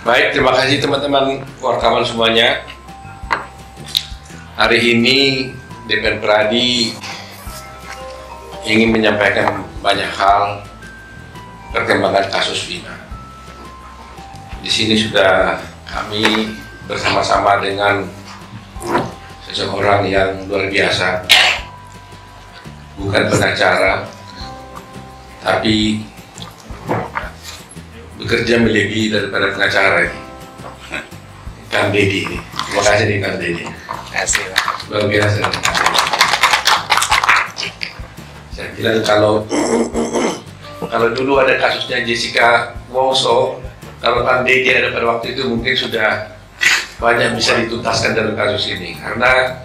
Baik, terima kasih teman-teman wartawan semuanya. Hari ini DPR Pradi ingin menyampaikan banyak hal perkembangan kasus Vina. Di sini sudah kami bersama-sama dengan seseorang yang luar biasa, bukan pengacara, tapi bekerja melebihi daripada pengacara ini, Kang Deddy ini. Terima kasih nih Kang Deddy. Luar biasa. Saya bilang kalau dulu ada kasusnya Jessica Wongso, kalau Kang Deddy ada pada waktu itu mungkin sudah banyak bisa dituntaskan dalam kasus ini, karena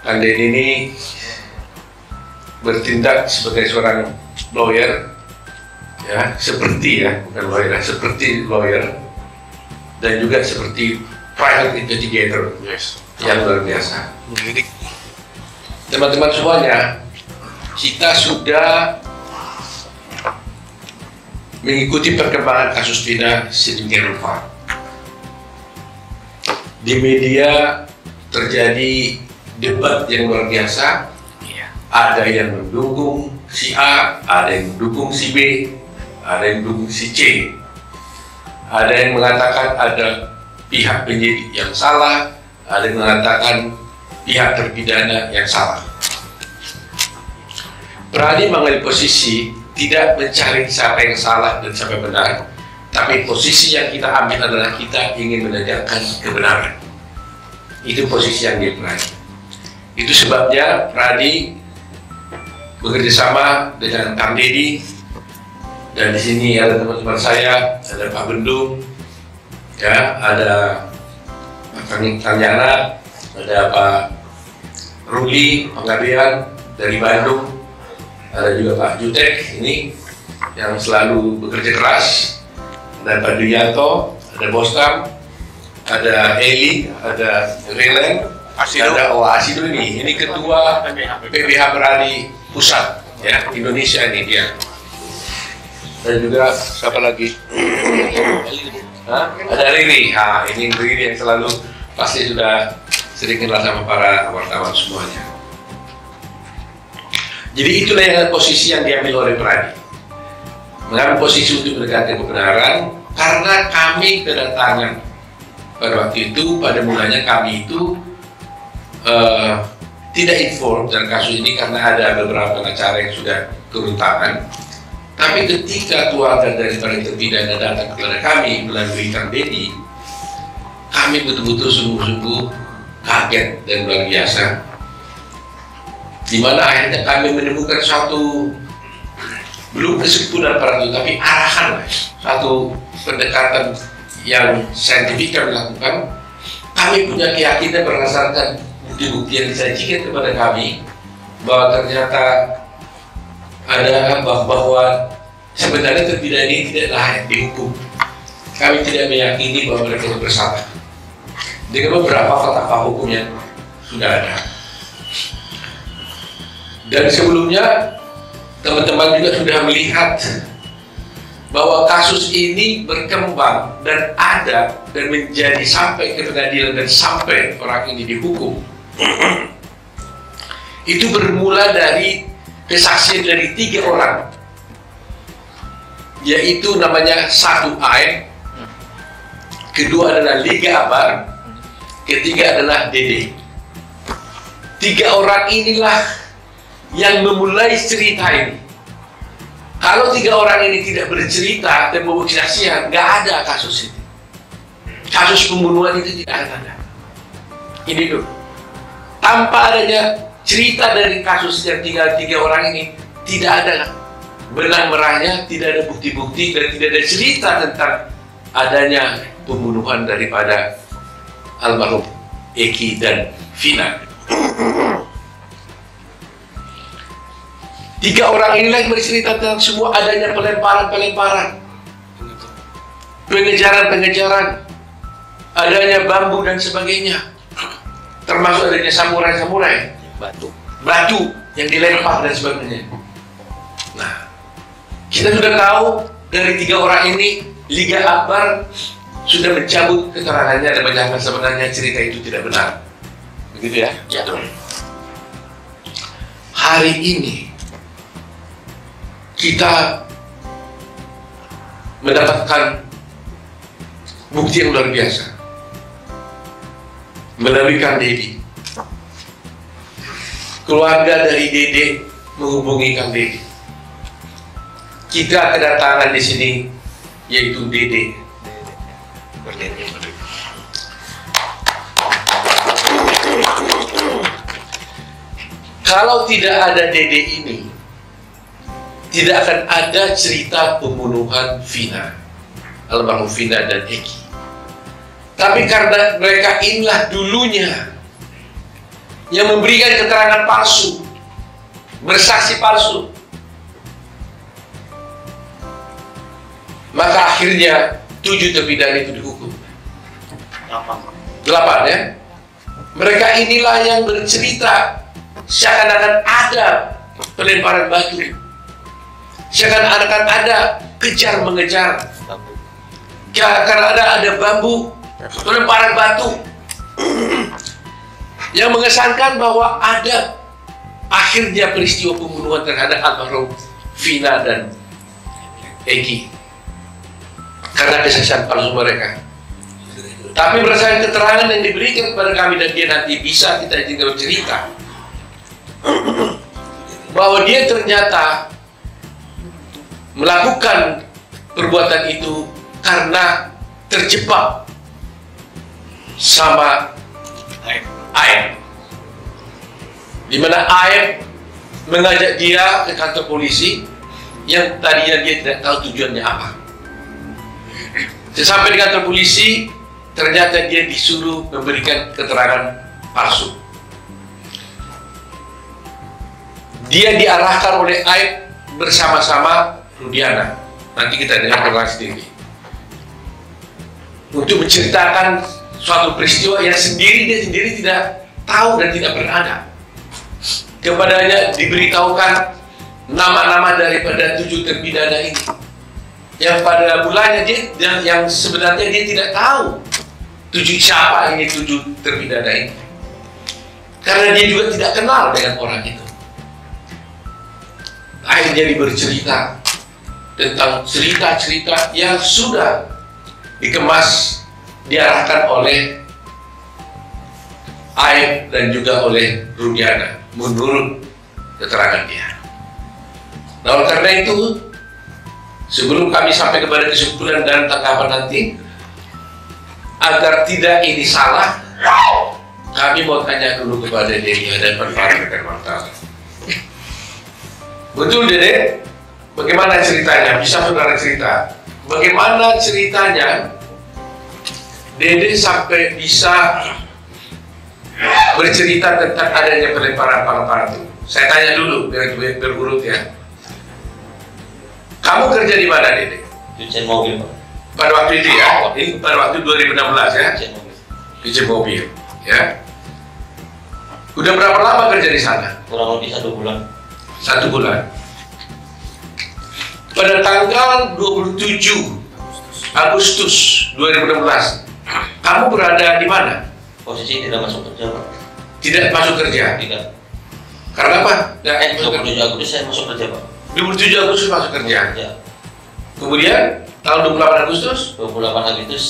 Kang Deddy ini bertindak sebagai seorang lawyer, ya, seperti lawyer dan juga seperti private investigator, yang luar biasa. Teman-teman semuanya, kita sudah mengikuti perkembangan kasus Vina sedemikian rupa. Di media terjadi debat yang luar biasa. Ada yang mendukung si A, ada yang mendukung si B, ada yang mendukung si C. Ada yang mengatakan ada pihak penyidik yang salah, ada yang mengatakan pihak terpidana yang salah. Pradi mengambil posisi tidak mencari siapa yang salah dan siapa yang benar, tapi posisi yang kita ambil adalah kita ingin menegakkan kebenaran. Itu posisi yang dia Pradi. Itu sebabnya Pradi bekerjasama dengan Kang Deddy, dan di sini ada teman-teman saya, ada Pak Bendung, ya, ada Pak Yana, ada Pak Ruli Penggabean dari Bandung, ada juga Pak Jutek ini yang selalu bekerja keras, dan Pak Duyanto, ada Bostam, ada Eli, ada Relen, ada Asido ini ketua PBH Pradi Pusat, ya, Indonesia ini dia. Dan juga siapa lagi? Ada Riri. Ini Riri yang selalu pasti sudah sering kenal sama para wartawan semuanya. Jadi itulah yang posisi yang diambil oleh Pradi, mengambil posisi untuk menegakkan kebenaran, karena kami kedatangan pada waktu itu, pada mulanya kami itu tidak inform dalam kasus ini karena ada beberapa pengacara yang sudah turun tangan. Tapi ketika keluarga daripada terpidana datang kepada kami melalui Kang Deddy, kami betul-betul sungguh-sungguh kaget dan luar biasa. Di mana akhirnya kami menemukan suatu, belum kesempurnaan peraturan, tapi arahan, satu pendekatan yang saintifik kami lakukan. Kami punya keyakinan berdasarkan bukti-bukti yang disajikan kepada kami bahwa ternyata ada bahwa sebenarnya terpidana ini tidak layak dihukum. Kami tidak meyakini bahwa mereka bersalah dengan beberapa fakta hukum yang sudah ada. Dan sebelumnya teman-teman juga sudah melihat bahwa kasus ini berkembang dan ada dan menjadi sampai ke pengadilan dan sampai orang ini dihukum. Itu bermula dari kesaksian dari 3 orang, yaitu namanya satu Aep, kedua adalah Liga Abar, ketiga adalah Dede. 3 orang inilah yang memulai cerita ini. Kalau 3 orang ini tidak bercerita dan membuat kesaksian, nggak ada kasus ini. Kasus pembunuhan itu tidak ada. Ini dulu. Tanpa adanya cerita dari kasus yang tinggal 3 orang ini, tidak ada benang merahnya, tidak ada bukti-bukti, dan tidak ada cerita tentang adanya pembunuhan daripada almarhum Eki dan Vina. 3 orang inilah yang bercerita tentang semua adanya pelemparan-pelemparan, pengejaran-pengejaran, adanya bambu dan sebagainya, termasuk adanya samurai-samurai, batu yang dilempar dan sebagainya. Nah, kita sudah tahu dari 3 orang ini, Liga Akbar sudah mencabut keterangannya dan menyatakan sebenarnya cerita itu tidak benar. Begitu ya? Ya. Hari ini kita mendapatkan bukti yang luar biasa melalui Kang Deddy. Keluarga dari Dede menghubungi Kang Deddy. Kita kedatangan di sini, yaitu Dede. Kalau tidak ada Dede ini, tidak akan ada cerita pembunuhan Vina, almarhum Vina dan Eki. Tapi karena mereka inilah dulunya yang memberikan keterangan palsu, bersaksi palsu, maka akhirnya 7 terpidana itu dihukum. 8 ya. Mereka inilah yang bercerita seakan-akan ada pelemparan batu, seakan-akan ada kejar mengejar, karena ada bambu, pelemparan batu, yang mengesankan bahwa ada akhirnya peristiwa pembunuhan terhadap almarhum Vina dan Eki karena kesaksian palsu mereka. Tapi berdasarkan keterangan yang diberikan kepada kami dan dia nanti bisa kita izinkan bercerita bahwa dia ternyata melakukan perbuatan itu karena terjebak sama Aib, di mana Aib mengajak dia ke kantor polisi yang tadinya dia tidak tahu tujuannya apa. Sesampai di kantor polisi, ternyata dia disuruh memberikan keterangan palsu. Dia diarahkan oleh Aib bersama-sama Rudiana. Nanti kita dengar keterangan sendiri. Untuk menceritakan suatu peristiwa yang dia sendiri tidak tahu dan tidak berada. Kepadanya diberitahukan nama-nama daripada 7 terpidana ini. Yang pada mulanya yang sebenarnya dia tidak tahu siapa ini 7 terpidana ini. Karena dia juga tidak kenal dengan orang itu. Akhirnya dia bercerita tentang cerita-cerita yang sudah dikemas, diarahkan oleh Aib dan juga oleh Rudiana menurut keterangan dia. Nah, oleh karena itu, sebelum kami sampai kepada kesimpulan dan tanggapan nanti, agar tidak ini salah, kami mau tanya dulu kepada Dede dan para rekan wartawan. Betul Dede? Bagaimana ceritanya? Bisa saudara cerita? Bagaimana ceritanya Dede sampai bisa bercerita tentang adanya pelemparan batu? Saya tanya dulu biar berurut ya. Kamu kerja di mana, Dede? Cucian mobil, Pak. Pada waktu itu ya? Ini pada waktu 2016 ya? Cucian mobil, ya? Udah berapa lama kerja di sana? Kurang lebih 1 bulan. 1 bulan. Pada tanggal 27 Agustus 2016, kamu berada di mana? Posisi tidak masuk kerja, Pak. Tidak masuk kerja? Tidak. Karena apa? 27 Agustus saya masuk kerja, Pak. 27 Agustus masuk kerja. Ya. Kemudian tanggal 28 Agustus? 28 Agustus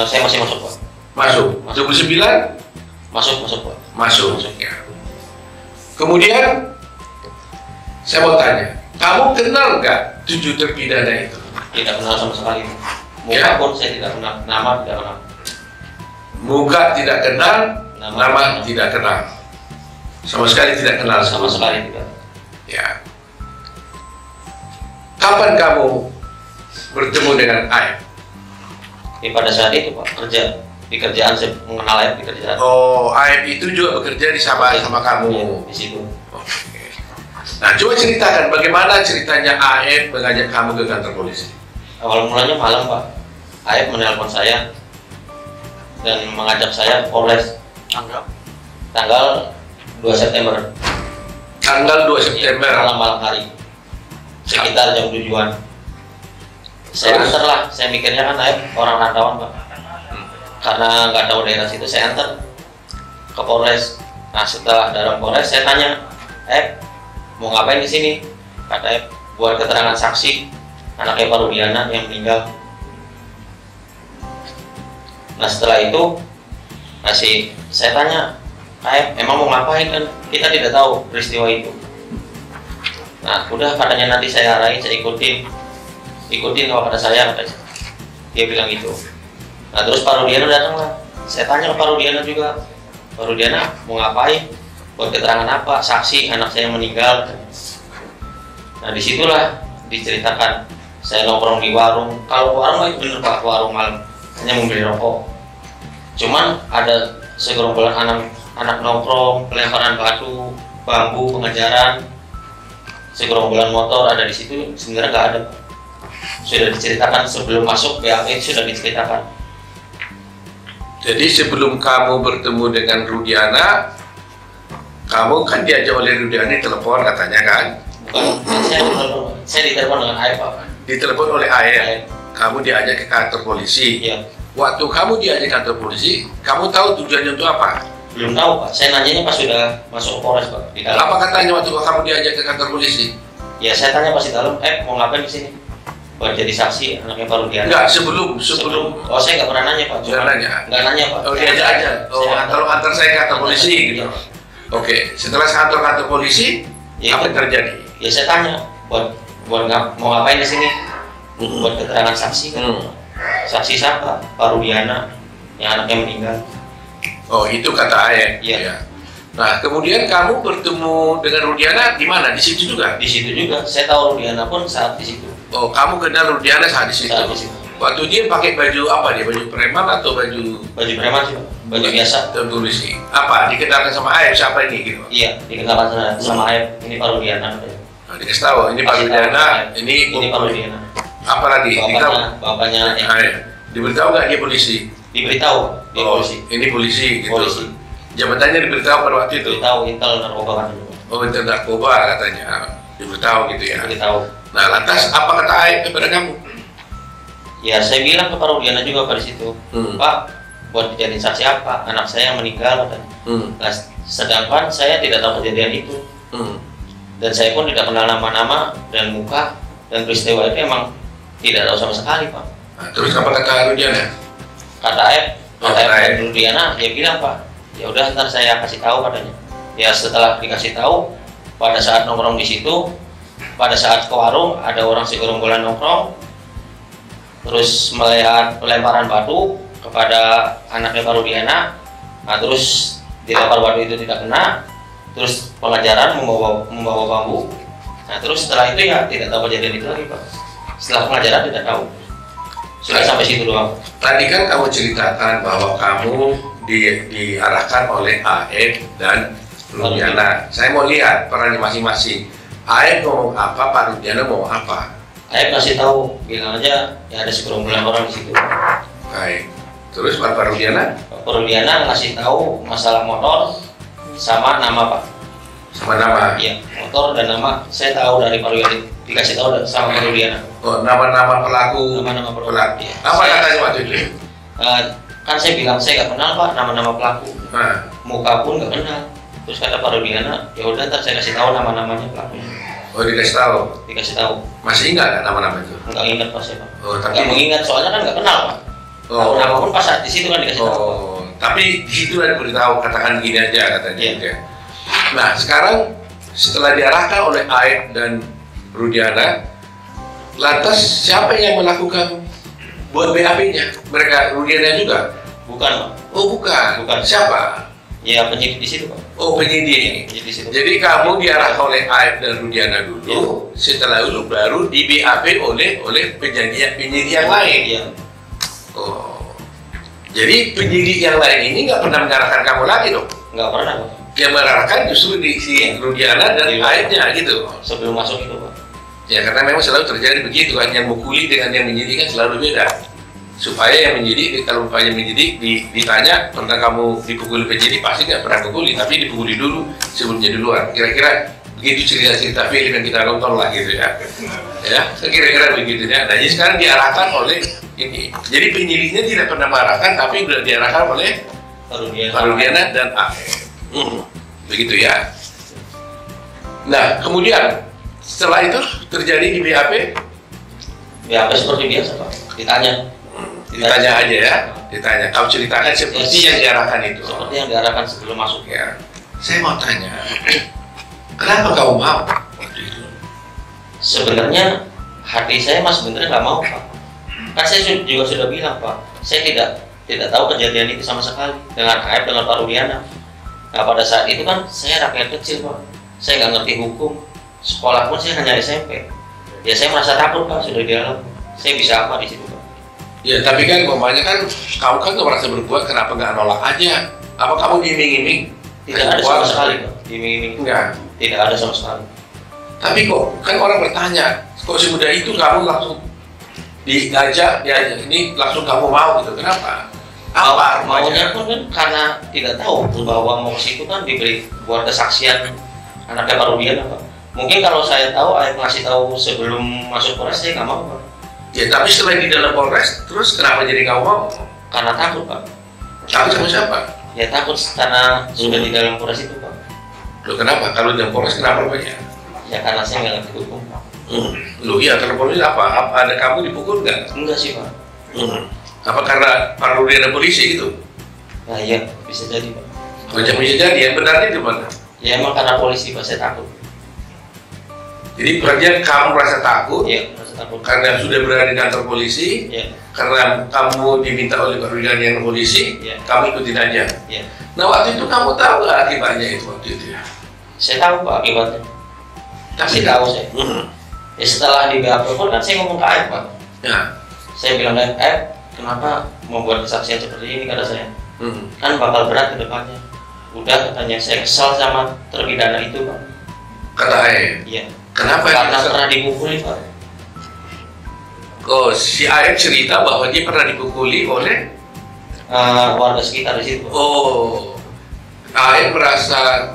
saya masih masuk, Pak. Masuk. 29? Masuk, Pak. Masuk. Ya. Kemudian saya mau tanya, kamu kenal nggak 7 terpidana itu? Tidak kenal sama sekali. Muka Ya. pun saya tidak kenal, nama tidak kenal. Muka tidak kenal, nama tidak kenal. Sama sekali tidak kenal. Sama sekali tidak. Ya. Kapan kamu bertemu dengan Aib? Pada saat itu, Pak, kerja di kerjaan saya mengenal Aib di kerjaan. Oh, Aib itu juga bekerja di sama kamu. Ya, di situ. Oke. Nah, coba ceritakan bagaimana ceritanya Aib mengajak kamu ke kantor polisi. Awal mulanya malam, Pak. Aib menelpon saya dan mengajak saya ke Polres. Tanggal 2 September. Tanggal 2 September. Malam hari. Sekitar jam 7-an. Saya antar lah, saya mikirnya kan Aib orang rantauan Pak. Karena nggak tahu daerah situ, saya antar ke Polres. Nah setelah dalam Polres saya tanya, mau ngapain di sini? Kata buat keterangan saksi anaknya Pak Rudiana yang meninggal. Nah setelah itu saya tanya, emang mau ngapain, kan kita tidak tahu peristiwa itu. Nah udah, katanya nanti saya arahin, saya ikutin kalau kata saya, dia bilang gitu. Nah terus Pak Rudiana datang lah, saya tanya ke Pak Rudiana juga, Pak Rudiana mau ngapain, buat keterangan apa, saksi anak saya meninggal. Nah disitulah diceritakan, saya nongkrong di warung. Kalau warung itu bener Pak, warung malam, hanya membeli rokok. Cuman ada segerombolan anak nongkrong, pelemparan batu, bambu, pengejaran, segerombolan motor ada di situ. Sebenarnya nggak ada, sudah diceritakan sebelum masuk BAP, sudah diceritakan. Jadi sebelum kamu bertemu dengan Rudiana, kamu kan diajak oleh Rudiana telepon katanya kan? Bukan, saya ditelepon dengan Aib Pak. Ditelepon oleh Aib. Kamu diajak ke kantor polisi. Iya. Waktu kamu diajak ke kantor polisi, kamu tahu tujuannya untuk apa? Belum tahu Pak, saya nanyanya pas sudah masuk ke Polres Pak. Di dalam. Apa katanya waktu kamu diajak ke kantor polisi? Ya saya tanya pas di dalam, mau ngapain di sini? Buat jadi saksi anaknya Pak Rudiana. Enggak, sebelum. Oh saya nggak pernah nanya Pak. Nggak nanya. Pak. Oh diajak aja. Oh antar saya ke kantor polisi gitu. Iya. Oke, setelah kantor polisi, Ya, apa yang terjadi? Ya saya tanya, buat mau ngapain di sini? Buat keterangan saksi kan? Saksi siapa? Pak Rudiana yang anaknya meninggal. Oh itu kata Aib. Iya. Ya. Nah kemudian kamu bertemu dengan Rudiana di mana? Di situ juga? Di situ juga. Saya tahu Rudiana pun saat di situ. Oh kamu kenal Rudiana saat di situ? Saat di situ. Waktu dia pakai baju apa dia? Baju preman atau baju? Baju preman sih Pak. Baju biasa. Polisi. Apa? Dikenalkan sama Aib siapa ini gitu? Iya, dikenalkan sama Aib. Ini Pak Rudiana. Nah, dikasih tahu ini Pak Rudiana, ini Pak Rudiana. Apa lagi? Bapaknya. Diberitahu nggak dia polisi? Diberitahu. Dia polisi. Ini polisi gitu. Polisi. Jabatannya diberitahu pada waktu itu. Diberitahu Intel narkoba kan. Oh Intel narkoba katanya. Diberitahu gitu ya. Diberitahu. Nah lantas apa kata Aib kepada kamu? Ya saya bilang ke Pak Rudiana juga pada situ, Pak, buat dijadiin saksi apa? Anak saya yang meninggal kan. Nah, sedangkan saya tidak tahu kejadian itu. Dan saya pun tidak kenal nama-nama dan muka, dan peristiwa itu emang tidak tahu sama sekali Pak. Nah, terus apa kata Rudiana? Kata Aib Rudiana, dia bilang Pak, ya udah ntar saya kasih tahu katanya. Ya setelah dikasih tahu, pada saat nongkrong di situ, pada saat ke warung ada orang segerombolan nongkrong, terus melihat pelemparan batu kepada anaknya Pak Rudiana. Nah terus dilempar batu itu tidak kena, terus pengajaran membawa bambu. Nah terus setelah itu ya tidak tahu kejadian itu lagi Pak. Setelah pengajaran tidak tahu. Sudah sampai situ doang. Tadi kan kamu ceritakan bahwa kamu diarahkan oleh Aib dan Rudiana. Saya mau lihat perannya masing-masing. Aib ngomong apa, Pak Rudiana ngomong apa? Aib kasih tahu, bilang aja ya ada segerombolan orang di situ. Baik. Terus Pak Rudiana? Pak Rudiana ngasih tahu masalah motor sama nama Pak. Sama nama? Iya, motor dan nama saya tahu dari Pak Rudiana, dikasih tahu sama Pak Rudiana. Oh, nama-nama pelaku. Nama-nama pelaku. Iya. Apa katanya waktu itu? Kan saya bilang saya nggak kenal Pak nama-nama pelaku. Muka pun nggak kenal. Terus kata Pak Rudiana, ya udah ntar saya kasih tahu nama-namanya pelakunya. Oh dikasih tahu? Dikasih tahu. Masih ingat nggak nama-nama itu? Nggak ingat Pak saya Pak. Oh, tapi nggak mengingat soalnya kan nggak kenal Pak. Oh. Nama pun pas saat di situ kan dikasih tahu. Oh, tapi di situ ada beritahu, katakan gini aja katanya. Iya. Nah sekarang setelah diarahkan oleh Aib dan Rudiana, lantas siapa yang melakukan buat BAP-nya? Mereka Rudiana juga? Bukan Pak. Oh bukan. Bukan. Siapa? Ya penyidik di situ Pak. Oh penyidik. Penyidik di situ. Jadi kamu diarahkan oleh Aib dan Rudiana dulu. Ya. Setelah itu baru di BAP oleh penyidik yang lain. Iya. Oh. Jadi penyidik yang lain ini nggak pernah mengarahkan kamu lagi dong? Nggak pernah Pak. Yang mengarahkan justru di si Rudiana dan Aibnya gitu. Sebelum masuk itu Pak. Ya karena memang selalu terjadi begitu kan, yang mukuli dengan yang menyidik kan selalu beda. Supaya yang menyidik, kalau upaya menyidik ditanya pernah kamu dipukuli penyidik, pasti nggak pernah pukuli, tapi dipukuli dulu sebelum jadi duluan. Kira-kira begitu cerita-cerita film yang kita nonton lah gitu ya. Ya, kira-kira begitu ya. Nah, jadi sekarang diarahkan oleh ini. Jadi penyidiknya tidak pernah mengarahkan, tapi sudah diarahkan oleh Pak Rudiana dan AF. Begitu ya. Nah, kemudian setelah itu terjadi di BAP? BAP seperti biasa Pak, ditanya aja ya, ditanya. Kau ceritakan seperti yang diarahkan itu. Seperti yang diarahkan sebelum masuk. Ya. Saya mau tanya, kenapa kau mau waktu itu? Sebenarnya hati saya mas sebenarnya nggak mau Pak. Kan saya juga sudah bilang Pak, saya tidak tahu kejadian itu sama sekali dengan AF dengan Pak Rudiana. Nah pada saat itu kan saya rakyat kecil Pak, saya nggak ngerti hukum, sekolah pun saya hanya SMP. Ya saya merasa takut Pak sudah di dalam. Saya bisa apa di situ Pak? Ya tapi kan umpamanya kan kamu kan merasa berbuat, kenapa nggak nolak aja? Apa kamu diiming-iming? Tidak ada sama sekali Pak, diiming-iming. Enggak. Tidak ada sama sekali. Tapi kok kan orang bertanya, kok semudah itu kamu langsung diajak, ya ini langsung kamu mau gitu? Kenapa? Apa maunya pun kan karena tidak tahu bahwa mau ke situ kan diberi buat kesaksian anaknya Pak Rudiana Pak. Mungkin kalau saya tahu, ayah ngasih tahu sebelum masuk Polres saya nggak mau Pak. Ya tapi setelah di dalam Polres, terus kenapa jadi kamu mau? Karena takut Pak. Takut sama siapa? Ya takut karena sudah di dalam Polres itu Pak. Loh kenapa? Kalau di dalam Polres kenapa banyak? Ya karena saya nggak ngerti hukum Pak. Loh iya, kalau Polres apa? Ada kamu dipukul nggak? Enggak sih Pak. Apa karena Pak Rudiana polisi gitu? Nah iya, bisa jadi Pak. Macam bisa jadi, yang benarnya di mana? Ya emang karena polisi Pak, saya takut. Jadi berarti kamu merasa takut? Iya, merasa takut. Karena sudah berada di kantor polisi? Iya. Karena kamu diminta oleh Pak Rudiana yang polisi? Iya. Kamu ikutin aja? Iya. Nah waktu itu kamu tahu nggak akibatnya itu waktu itu ya? Saya tahu Pak akibatnya. Tapi Tahu saya. Ya setelah di BAP pun kan saya ngomong ke AF Pak. Ya. Saya bilang ke AF, kenapa membuat kesaksian seperti ini kata saya? Kan bakal berat ke depannya. Udah katanya, saya kesal sama terpidana itu Pak. Kata AF? Iya. Kenapa? Karena pernah dipukuli Pak. Oh, si AF cerita bahwa dia pernah dipukuli oleh warga sekitar di situ. Oh, AF merasa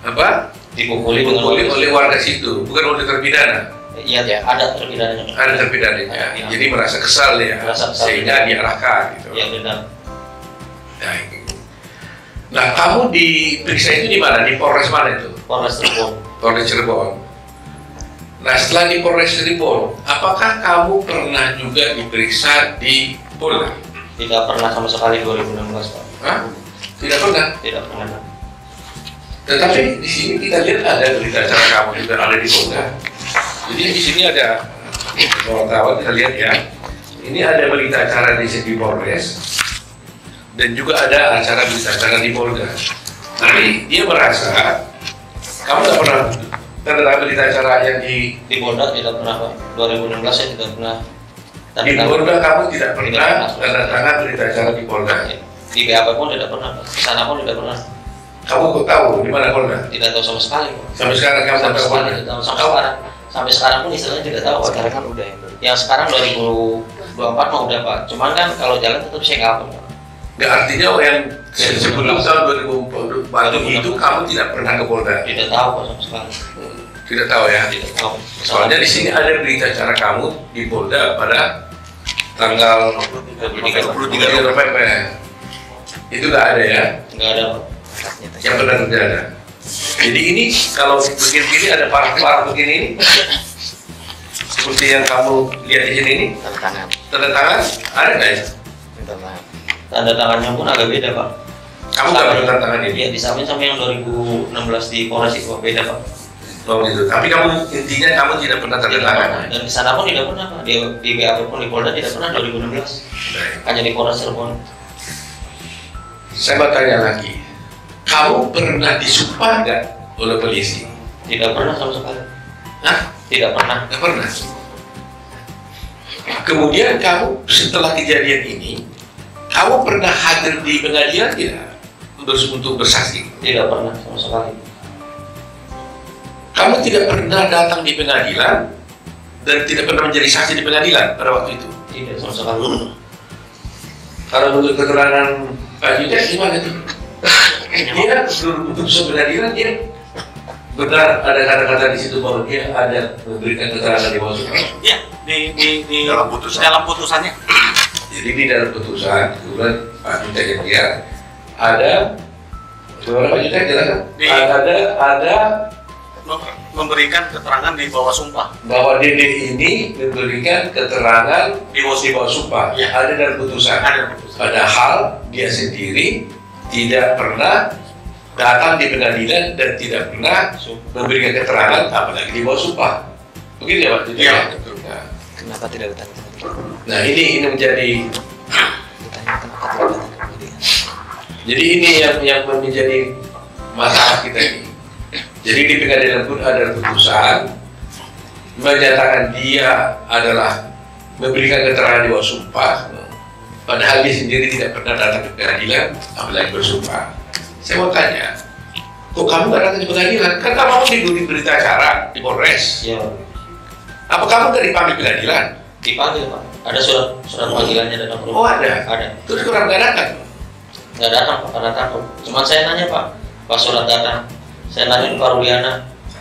apa? Dipukuli oleh warga situ, bukan oleh terpidana. Iya, ya, ada terpidananya. Ada terpidananya. Ya. Jadi merasa kesal ya, Merasa kesal, sehingga diarahkan gitu. Iya benar. Nah, kamu diperiksa itu di mana? Di Polres mana itu? Polres Cirebon. Polres Cirebon. Nah, setelah di Polres Cirebon, apakah kamu pernah juga diperiksa di Polda? Tidak pernah sama sekali 2016 Pak. Hah? Tidak pernah? Tidak pernah. Tetapi di sini kita lihat ada berita acara kamu juga ada di Polda. Jadi di sini ada wartawan, kita lihat ya. Ini ada berita acara di Polres dan juga ada acara berita acara di Polda. Tapi dia merasa kamu nggak pernah tanda berita acara yang di Polda tidak pernah Pak. 2016 saya tidak pernah. Di Polda kamu tidak pernah tanda tangan berita acara di Polda. Di BAP pun tidak pernah Pak. Di sana pun tidak pernah. Kamu kok tahu di mana Polda? Tidak tahu sama sekali Pak. Sampai sekarang kamu Sampai tahu sekarang Polda? tidak tahu. Sampai sekarang pun istilahnya tidak tahu. Sekarang kan udah yang sekarang 2024 mah udah Pak. Cuman kan kalau jalan tetap saya nggak apa. Nggak, artinya yang sebelum tahun 2020 itu kamu tidak pernah ke Polda? Tidak tahu Pak sama sekali. Tidak tahu ya? Tidak tahu. Soalnya di sini ada berita acara kamu di Polda pada tanggal 23 November. Itu nggak ada ya? Nggak ada Pak. Yang benar tidak ada. Jadi ini kalau begini ada parah-parah begini ini, seperti yang kamu lihat di sini ini, tanda tangan. tanda tangan ada nggak ya? Tanda tangan. Tanda tangannya pun agak beda Pak. Kamu nggak pernah tanda tangan ini? Iya, disamain sama yang 2016 di Polres itu Pak. Beda Pak. Oh gitu. Tapi kamu intinya kamu tidak pernah tanda Tidak tangan. pernah. Dan di sana pun tidak pernah Pak. Di BAP pun di Polda tidak pernah 2016. Baik. Hanya di Polres Cirebon. Saya mau tanya lagi. Kamu pernah disumpah nggak oleh polisi? Tidak pernah sama sekali. Hah? Tidak pernah. Nggak pernah. Kemudian kamu setelah kejadian ini, kamu pernah hadir di pengadilan tidak? Untuk bersaksi? Tidak pernah sama sekali. Kamu tidak pernah datang di pengadilan dan tidak pernah menjadi saksi di pengadilan pada waktu itu? Tidak sama sekali. Kalau menurut keterangan Pak Jutek gimana tuh? Dia untuk pengadilan dia benar ada kata-kata di situ bahwa dia ada memberikan keterangan di bawah sumpah? Ya, di dalam putusannya. Jadi di dalam putusan, kemudian Pak Juta dia ada, sebenarnya Pak Juta jelaskan, ada memberikan keterangan di bawah sumpah. Bahwa Dede ini memberikan keterangan di bawah sumpah. Ya. Ada dalam putusan. Ada putusan. Padahal dia sendiri tidak pernah datang di pengadilan dan tidak pernah memberikan keterangan apalagi di bawah sumpah. Begitu ya Pak? Iya. Nah, Kenapa tidak datang? nah ini menjadi Ditanya kenapa tidak datang ke pengadilan. jadi ini yang menjadi masalah kita ini. Jadi di pengadilan pun ada putusan menyatakan dia adalah memberikan keterangan di bawah sumpah, padahal dia sendiri tidak pernah datang ke pengadilan, apalagi bersumpah. Saya mau tanya, kok kamu nggak datang ke pengadilan? Kan kamu di berita acara di Polres. Ya, Apa kamu nggak dipanggil pengadilan? dipanggil Pak. Ada surat panggilannya datang. Oh ada. Ada. Terus kurang nggak datang? Nggak datang Pak, karena takut. Cuman saya nanya Pak, pas surat datang, saya nanya Pak Rudiana,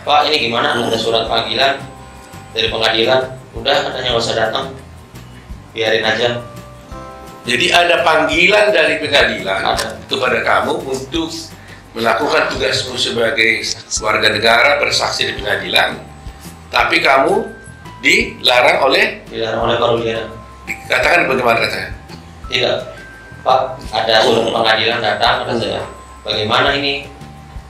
Pak ini gimana? Ada surat panggilan dari pengadilan. Udah katanya nggak usah datang, biarin aja. Jadi ada panggilan dari pengadilan Ada. kepada kamu untuk melakukan tugasmu sebagai warga negara bersaksi di pengadilan, tapi kamu dilarang oleh, Dilarang oleh Pak Rudiana. katakan bagaimana katanya? Tidak, Pak, ada surat pengadilan datang kata saya. Bagaimana ini?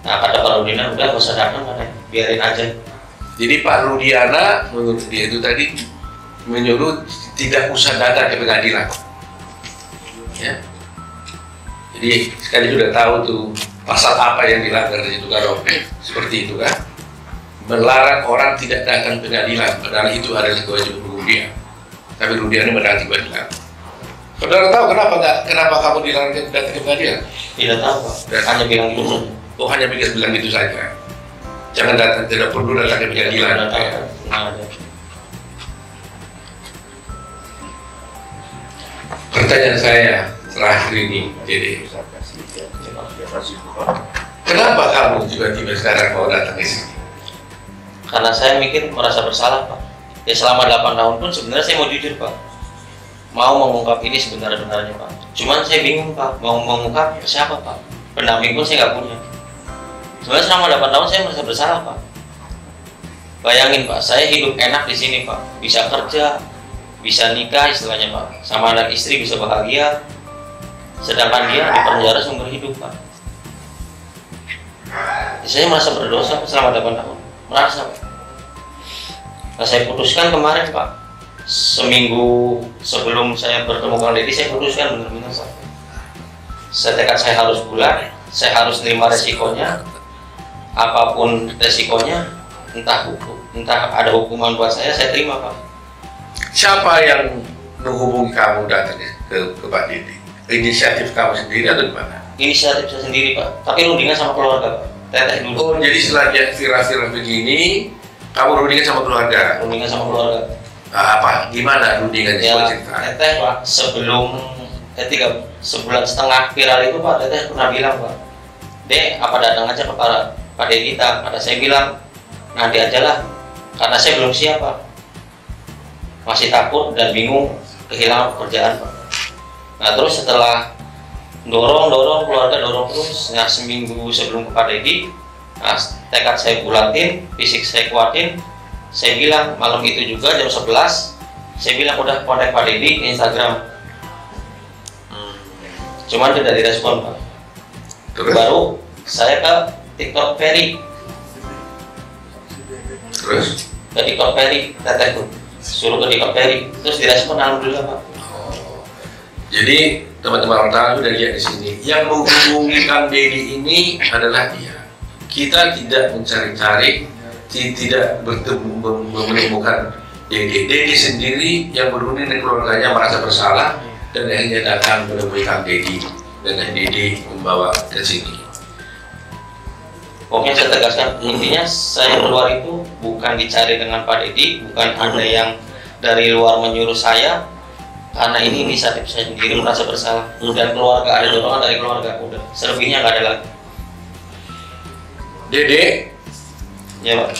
Nah kata Pak Rudiana, udah nggak usah datang katanya, biarin aja. Jadi Pak Rudiana menurut dia itu tadi menyuruh tidak usah datang ke pengadilan. Ya. Jadi sekali sudah tahu tuh pasal apa yang dilanggar di situ kalau seperti itu kan, melarang orang tidak datang ke pengadilan, padahal itu adalah kewajiban hukum dia. Tapi Rudiana menaati pengadilan. Saudara tahu kenapa kamu dilarang datang ke pengadilan? Tidak tahu Pak, hanya bilang gitu saja. Oh hanya bilang gitu saja. Jangan datang, tidak perlu datang ke pengadilan. Tidak tahu, nggak ada. Pertanyaan saya terakhir ini, jadi kenapa kamu tiba-tiba sekarang mau datang ke sini? Karena saya mikir merasa bersalah Pak. Ya selama 8 tahun pun sebenarnya saya mau jujur Pak, mau mengungkap ini sebenarnya Pak. Cuman saya bingung Pak, mau mengungkap siapa Pak? Pendamping pun saya nggak punya. Sebenarnya selama 8 tahun saya merasa bersalah Pak. Bayangin Pak, saya hidup enak di sini Pak, bisa kerja, bisa nikah istilahnya Pak, sama anak istri bisa bahagia, sedangkan dia di penjara seumur hidup Pak. Ya, saya merasa berdosa Pak, selama 8 tahun, merasa Pak. Nah, saya putuskan kemarin Pak, seminggu sebelum saya bertemu Kang Deddy, saya putuskan benar-benar Pak. Saya tekad saya harus bulat, saya harus terima resikonya, apapun resikonya, entah ada hukuman buat saya terima Pak. Siapa yang menghubungi kamu datang ke Pak Deddy? Inisiatif kamu sendiri atau gimana? Inisiatif saya sendiri Pak, tapi rundingan sama keluarga Pak. Teteh dulu. Oh jadi setelah viral-viral begini, kamu rundingan sama keluarga? Rundingan sama keluarga. Nah, apa? Gimana rundingannya? Ya, Coba cerita. Teteh Pak, sebelum sebulan setengah viral itu Pak, Teteh pernah bilang Pak, Dek, apa datang aja ke Pak Deddy kita? Kata saya bilang, nanti aja lah, karena saya belum siap Pak. Masih takut dan bingung kehilangan pekerjaan Pak. Nah terus setelah dorong keluarga dorong terus, nah seminggu sebelum ke Pak Deddy, nah, tekad saya bulatin, fisik saya kuatin, saya bilang malam itu juga jam 11, saya bilang udah kontak Pak Deddy ke Instagram. Cuman tidak direspon Pak. Terus? Baru saya ke TikTok Ferry, Terus? ke TikTok Ferry, Teteh tuh suruh ke TikTok Ferry, terus direspon alhamdulillah Pak. Jadi teman-teman wartawan sudah lihat di sini, yang menghubungi Kang Deddy ini adalah dia. Kita tidak mencari-cari, tidak menemukan Deddy. Deddy sendiri yang berunding dengan keluarganya merasa bersalah dan akhirnya datang menemui Kang Deddy dan Deddy membawa ke sini. Pokoknya saya tegaskan, intinya saya keluar itu bukan dicari dengan Pak Deddy, bukan ada yang dari luar menyuruh saya, karena ini inisiatif saya sendiri merasa bersalah, dan keluarga ada dorongan dari keluarga, udah selebihnya nggak ada lagi. Dede, Ya Pak.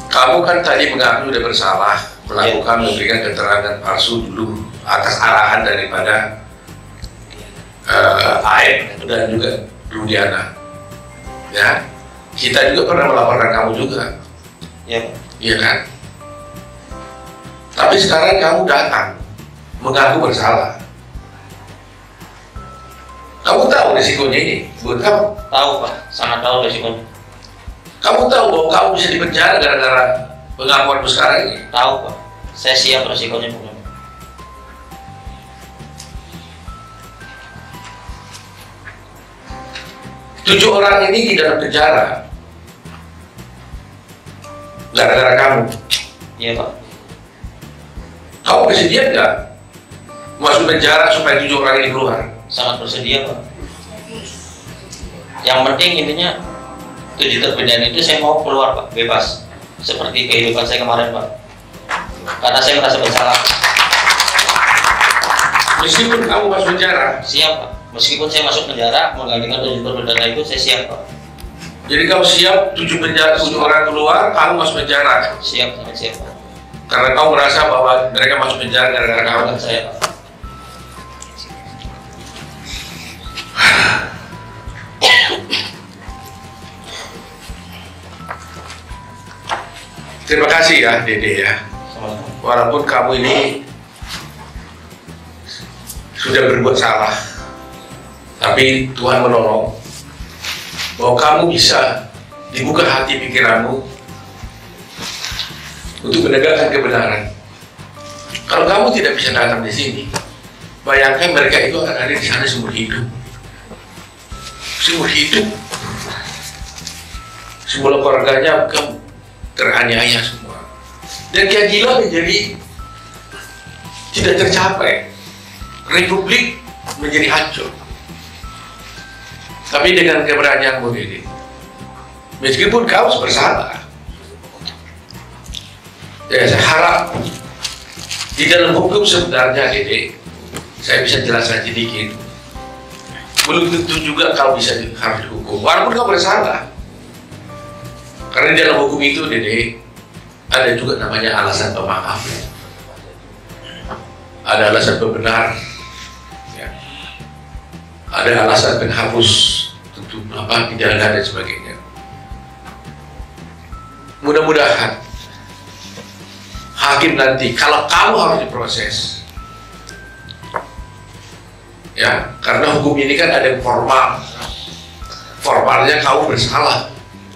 Kamu kan tadi mengaku sudah bersalah melakukan memberikan keterangan palsu dulu atas arahan daripada Aep dan juga Rudiana. Ya, kita juga pernah melaporkan kamu juga. Ya Pak. Iya kan? Tapi sekarang kamu datang mengaku bersalah. Kamu tahu risikonya ini buat kamu? Tahu Pak, sangat tahu resikonya. Kamu tahu bahwa kamu bisa dipenjara gara-gara pengakuanmu sekarang ini? Tahu Pak, saya siap resikonya Pak. 7 orang ini di dalam penjara gara-gara kamu. Iya Pak. Kamu bersedia nggak masuk penjara supaya 7 orang ini keluar? Sangat bersedia Pak. Yang penting intinya 7 terpidana itu saya mau keluar Pak, bebas. Seperti kehidupan saya kemarin Pak. Karena saya merasa bersalah. Meskipun kamu masuk penjara? Siap Pak. Meskipun saya masuk penjara, menggantikan 7 terpidana itu saya siap Pak. Jadi kamu siap 7 orang keluar, kamu masuk penjara? Siap, sangat siap Pak. Karena kamu merasa bahwa mereka masuk penjara gara-gara kamu? Bukan saya Pak. Terima kasih ya Dede ya. Walaupun kamu ini sudah berbuat salah, tapi Tuhan menolong bahwa kamu bisa dibuka hati pikiranmu untuk menegakkan kebenaran. Kalau kamu tidak bisa datang di sini, bayangkan mereka itu akan ada di sana seumur hidup. Seumur hidup. Semua keluarganya teraniaya semua. Dan keadilan menjadi tidak tercapai. Republik menjadi hancur. Tapi dengan keberanianmu ini, meskipun kau bersalah, ya saya harap di dalam hukum sebenarnya Dede, saya bisa jelaskan sedikit. Belum tentu juga kau bisa harus dihukum, walaupun kau bersalah. Karena di dalam hukum itu Dede, ada juga namanya alasan pemaaf, ada alasan pembenar, ya. Ada alasan penghapus tentu pidana dan sebagainya. Mudah-mudahan hakim nanti, kalau kamu harus diproses, ya, karena hukum ini kan ada yang formalnya kamu bersalah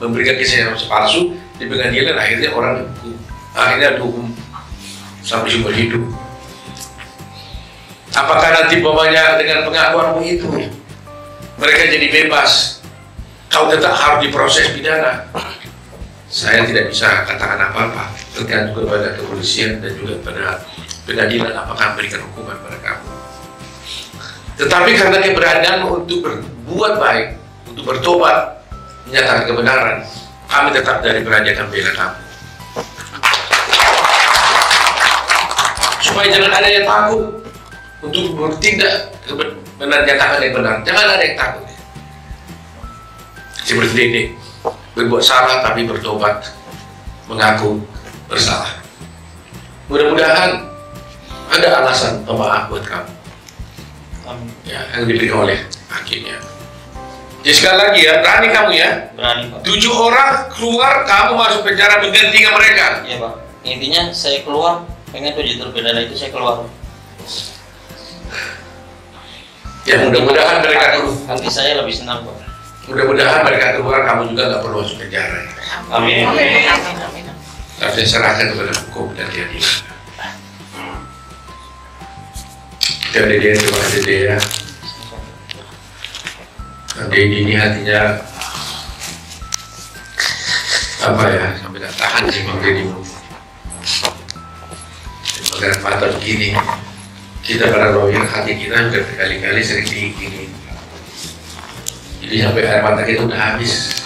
memberikan kesaksian palsu di pengadilan, akhirnya orang dihukum, akhirnya dihukum sampai seumur hidup. Apakah nanti umpamanya dengan pengakuanmu itu mereka jadi bebas, kau tetap harus diproses pidana? Saya tidak bisa katakan apa-apa, tergantung kepada kepolisian dan juga pada pengadilan apakah memberikan hukuman pada kamu. Tetapi karena keberanianmu untuk berbuat baik, untuk bertobat, menyatakan kebenaran, kami tetap dari berani akan bela kamu. Supaya jangan ada yang takut untuk bertindak menyatakan yang benar. Jangan ada yang takut. Seperti Dede, berbuat salah tapi bertobat, mengaku bersalah. Mudah-mudahan ada alasan pemaaf buat kamu, ya, yang diberikan oleh hakimnya. Jadi sekali lagi ya, berani kamu ya. Berani Pak. 7 orang keluar, kamu masuk penjara menggantikan mereka. Iya Pak. Intinya saya keluar, pengen 7 terpidana itu saya keluar. Ya mudah-mudahan mereka keluar. Hati saya lebih senang Pak. Mudah-mudahan mereka keluar, kamu juga nggak perlu masuk penjara. Amin. Tapi saya serahkan kepada hukum dan keadilan. Dan Dede, terima kasih Dede ya. Dede ini hatinya apa ya, sampai tak tahan sih Bang Dede. Dengan mata begini, kita para lawyer, hati kita sudah berkali-kali sering digini. Jadi sampai air mata kita udah habis.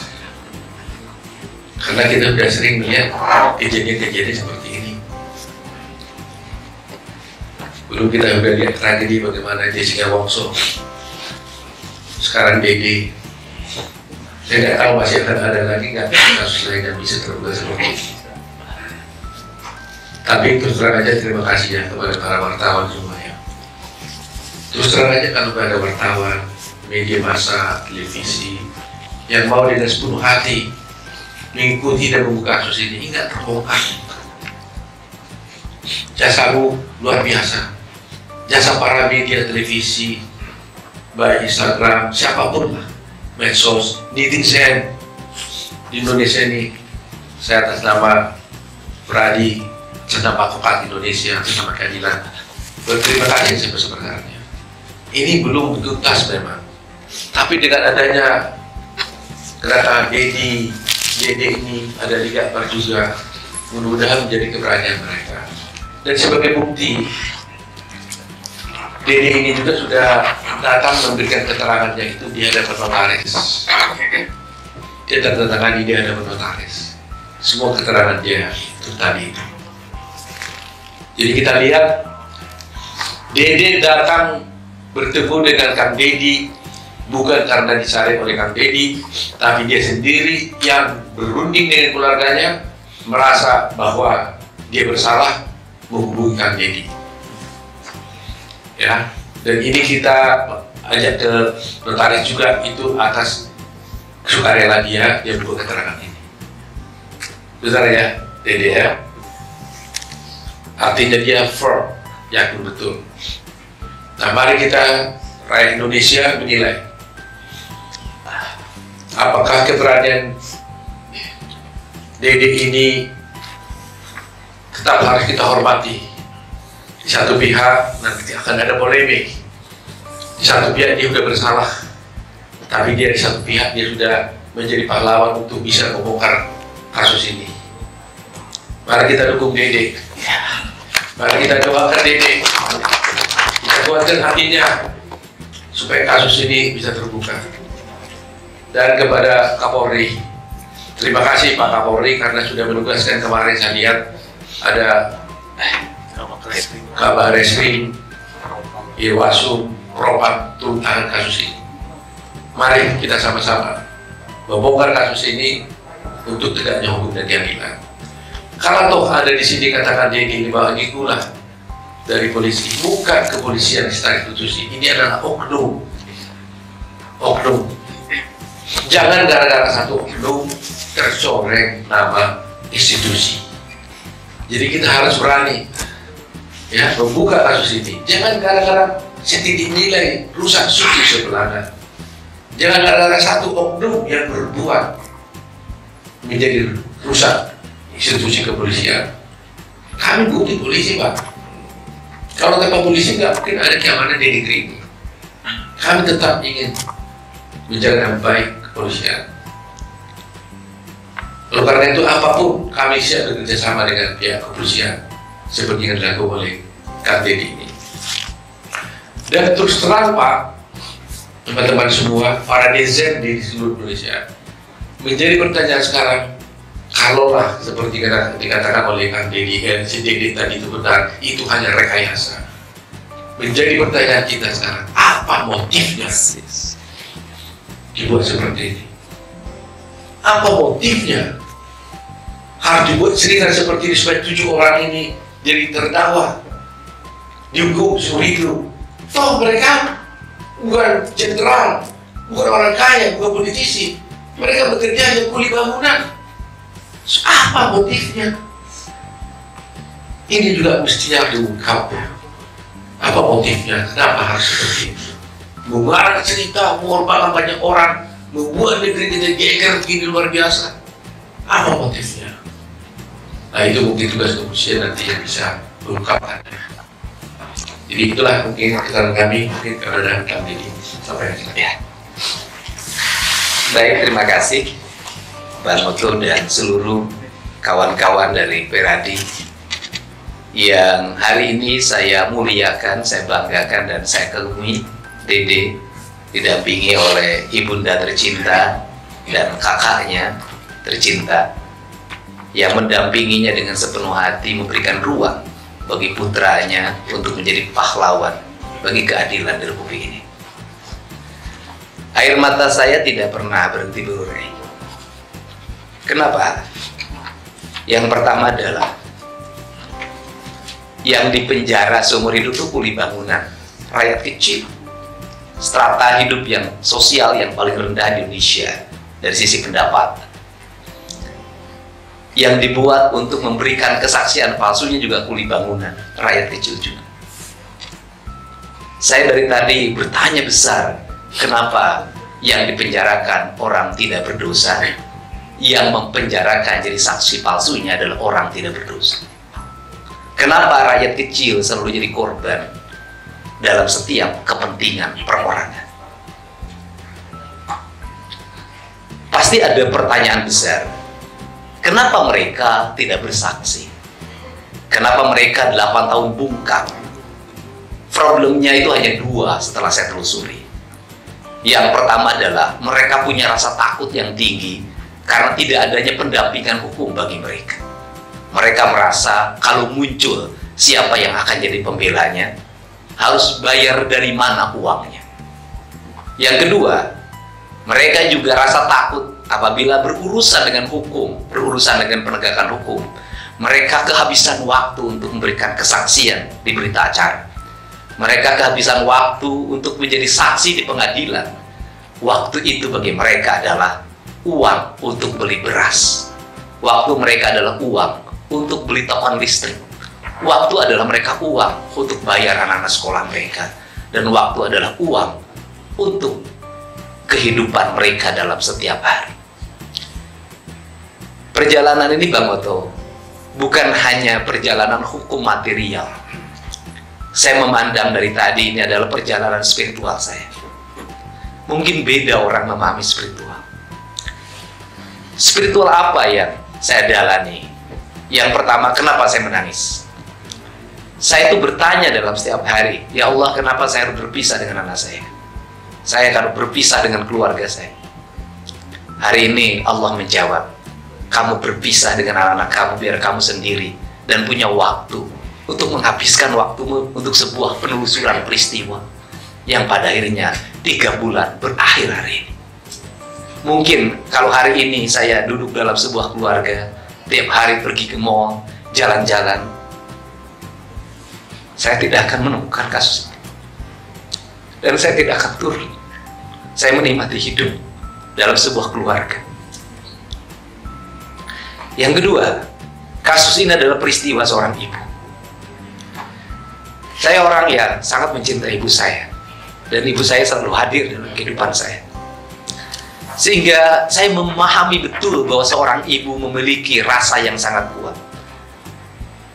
Karena kita sudah sering melihat kejadian-kejadian seperti ini. Belum kita sudah lihat tragedi bagaimana Jessica Wongso. Sekarang Dede. Saya nggak tahu masih akan ada lagi nggak kasus lain yang bisa terbuka seperti ini. Tapi terus terang aja terima kasih ya kepada para wartawan semuanya. Terus terang aja kalau ada wartawan, media massa, televisi yang mau dengan sepenuh hati mengikuti dan membuka kasus ini nggak terbongkar. Jasamu luar biasa. Jasa para media televisi, baik Instagram, siapapun lah, medsos, netizen di Indonesia ini. Saya atas nama Pradi, atas nama Advokat Indonesia, atas nama keadilan, berterima kasih sebesar-besarnya. Ini belum tuntas memang, tapi dengan adanya gerakan Dedi ini ada Liga Akbar juga, mudah-mudahan menjadi keberanian mereka. Dan sebagai bukti, Dede ini juga sudah datang memberikan keterangannya itu di hadapan notaris. Dia tertangani di hadapan notaris. Semua keterangan dia itu tadi itu. Jadi kita lihat Dede datang bertemu dengan Kang Dedi bukan karena disaring oleh Kang Dedi, tapi dia sendiri yang berunding dengan keluarganya, merasa bahwa dia bersalah, menghubungi Kang Dedi. Ya, dan ini kita ajak ke notaris juga itu atas sukarela dia buat keterangan ini. Besar ya, Dede ya. Artinya dia firm, yakin betul. Nah, mari kita rakyat Indonesia menilai apakah keberanian Dede ini tetap harus kita hormati. Di satu pihak nanti akan ada polemik, di satu pihak dia sudah bersalah, tapi dia di satu pihak dia sudah menjadi pahlawan untuk bisa membongkar kasus ini. Mari kita dukung Dede, mari kita doakan Dede, kita kuatkan hatinya supaya kasus ini bisa terbuka. Dan kepada Kapolri, terima kasih Pak Kapolri karena sudah menugaskan kemarin. Saya lihat ada Kabar Reskrim, Irwasum, Propam turun tangan kasus ini. Mari kita sama-sama membongkar kasus ini untuk tegaknya hukum dan keadilan. Kalau toh ada di sini katakan dia ini bahwa ini pula dari polisi, bukan kepolisian secara institusi. Ini adalah oknum. Oknum. Jangan gara-gara satu oknum tercoreng nama institusi. Jadi kita harus berani ya membuka kasus ini. Jangan gara-gara setitik nilai rusak suci sebelahnya. Jangan gara-gara satu oknum yang berbuat menjadi rusak institusi kepolisian. Kami bukti polisi Pak. Kalau tanpa polisi nggak mungkin ada keamanan di negeri ini. Kami tetap ingin menjaga baik kepolisian. Oleh karena itu apapun kami siap bekerja sama dengan pihak kepolisian seperti yang dilakukan oleh Kang Dedi ini. Dan terus terang Pak, teman-teman semua, para netizen di seluruh Indonesia, menjadi pertanyaan sekarang, kalaulah seperti dikatakan oleh Kang Dedi, si Dedi tadi itu benar, itu hanya rekayasa. Menjadi pertanyaan kita sekarang, apa motifnya dibuat seperti ini? Apa motifnya harus dibuat cerita seperti ini supaya 7 orang ini jadi terdakwa, dihukum seumur hidup? Toh mereka bukan jenderal, bukan orang kaya, bukan politisi. Mereka bekerja hanya kuli bangunan. Apa motifnya? Ini juga mestinya diungkap. Apa motifnya? Kenapa harus seperti itu? Mengarang cerita, mengorbankan banyak orang, membuat negeri kita geger begini luar biasa. Apa motifnya? Nah itu mungkin tugas kepolisian nanti yang bisa mengungkapkannya. Jadi itulah mungkin keterangan kami, mungkin keberadaan kami ini sampai di sini. Ya. Baik, terima kasih Bang Oto dan seluruh kawan-kawan dari Peradi yang hari ini saya muliakan, saya banggakan dan saya kagumi. Dede didampingi oleh ibunda tercinta dan kakaknya tercinta yang mendampinginya dengan sepenuh hati, memberikan ruang bagi putranya untuk menjadi pahlawan bagi keadilan di Republik ini. Air mata saya tidak pernah berhenti berurai. Kenapa? Yang pertama adalah yang dipenjara seumur hidup itu kuli bangunan, rakyat kecil, strata hidup yang sosial yang paling rendah di Indonesia dari sisi pendapatan. Yang dibuat untuk memberikan kesaksian palsunya juga kuli bangunan, rakyat kecil juga. Saya dari tadi bertanya besar, kenapa yang dipenjarakan orang tidak berdosa, yang mempenjarakan jadi saksi palsunya adalah orang tidak berdosa? Kenapa rakyat kecil selalu jadi korban dalam setiap kepentingan perorangan? Pasti ada pertanyaan besar. Kenapa mereka tidak bersaksi? Kenapa mereka 8 tahun bungkam? Problemnya itu hanya 2 setelah saya telusuri. Yang pertama adalah mereka punya rasa takut yang tinggi karena tidak adanya pendampingan hukum bagi mereka. Mereka merasa kalau muncul siapa yang akan jadi pembelanya, harus bayar dari mana uangnya. Yang kedua, mereka juga rasa takut apabila berurusan dengan hukum, berurusan dengan penegakan hukum. Mereka kehabisan waktu untuk memberikan kesaksian di berita acara. Mereka kehabisan waktu untuk menjadi saksi di pengadilan. Waktu itu bagi mereka adalah uang untuk beli beras. Waktu mereka adalah uang untuk beli token listrik. Waktu adalah mereka uang untuk bayar anak-anak sekolah mereka. Dan waktu adalah uang untuk kehidupan mereka dalam setiap hari. Perjalanan ini Bang Oto bukan hanya perjalanan hukum material. Saya memandang dari tadi ini adalah perjalanan spiritual saya. Mungkin beda orang memahami spiritual. Spiritual apa yang saya jalani? Yang pertama, kenapa saya menangis? Saya itu bertanya dalam setiap hari, ya Allah, kenapa saya harus berpisah dengan anak saya? Saya akan berpisah dengan keluarga saya. Hari ini Allah menjawab, kamu berpisah dengan anak-anak kamu biar kamu sendiri dan punya waktu untuk menghabiskan waktumu untuk sebuah penelusuran peristiwa yang pada akhirnya 3 bulan berakhir hari ini. Mungkin kalau hari ini saya duduk dalam sebuah keluarga, tiap hari pergi ke mall, jalan-jalan, saya tidak akan menemukan kasus ini. Dan saya tidak akan turun. Saya menikmati hidup dalam sebuah keluarga. Yang kedua, kasus ini adalah peristiwa seorang ibu. Saya orang yang sangat mencintai ibu saya, dan ibu saya selalu hadir dalam kehidupan saya. Sehingga saya memahami betul bahwa seorang ibu memiliki rasa yang sangat kuat.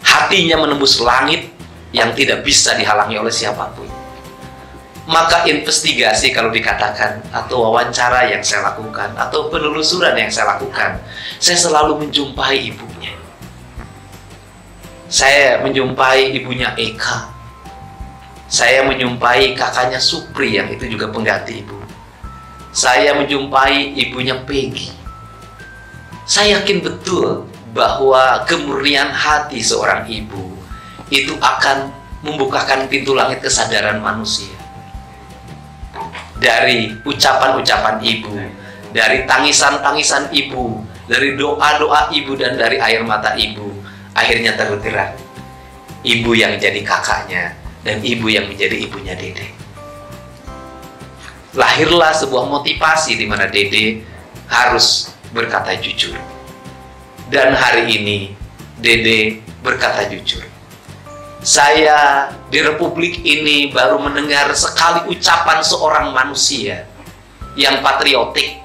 Hatinya menembus langit yang tidak bisa dihalangi oleh siapapun. Maka investigasi kalau dikatakan, atau wawancara yang saya lakukan, atau penelusuran yang saya lakukan, saya selalu menjumpai ibunya. Saya menjumpai ibunya Eka. Saya menjumpai kakaknya Supri yang itu juga pengganti ibu. Saya menjumpai ibunya Peggy. Saya yakin betul bahwa kemurnian hati seorang ibu itu akan membukakan pintu langit kesadaran manusia. Dari ucapan-ucapan ibu, dari tangisan-tangisan ibu, dari doa-doa ibu, dan dari air mata ibu, akhirnya tergerak ibu yang jadi kakaknya dan ibu yang menjadi ibunya Dede. Lahirlah sebuah motivasi di mana Dede harus berkata jujur. Dan hari ini Dede berkata jujur. Saya di Republik ini baru mendengar sekali ucapan seorang manusia yang patriotik,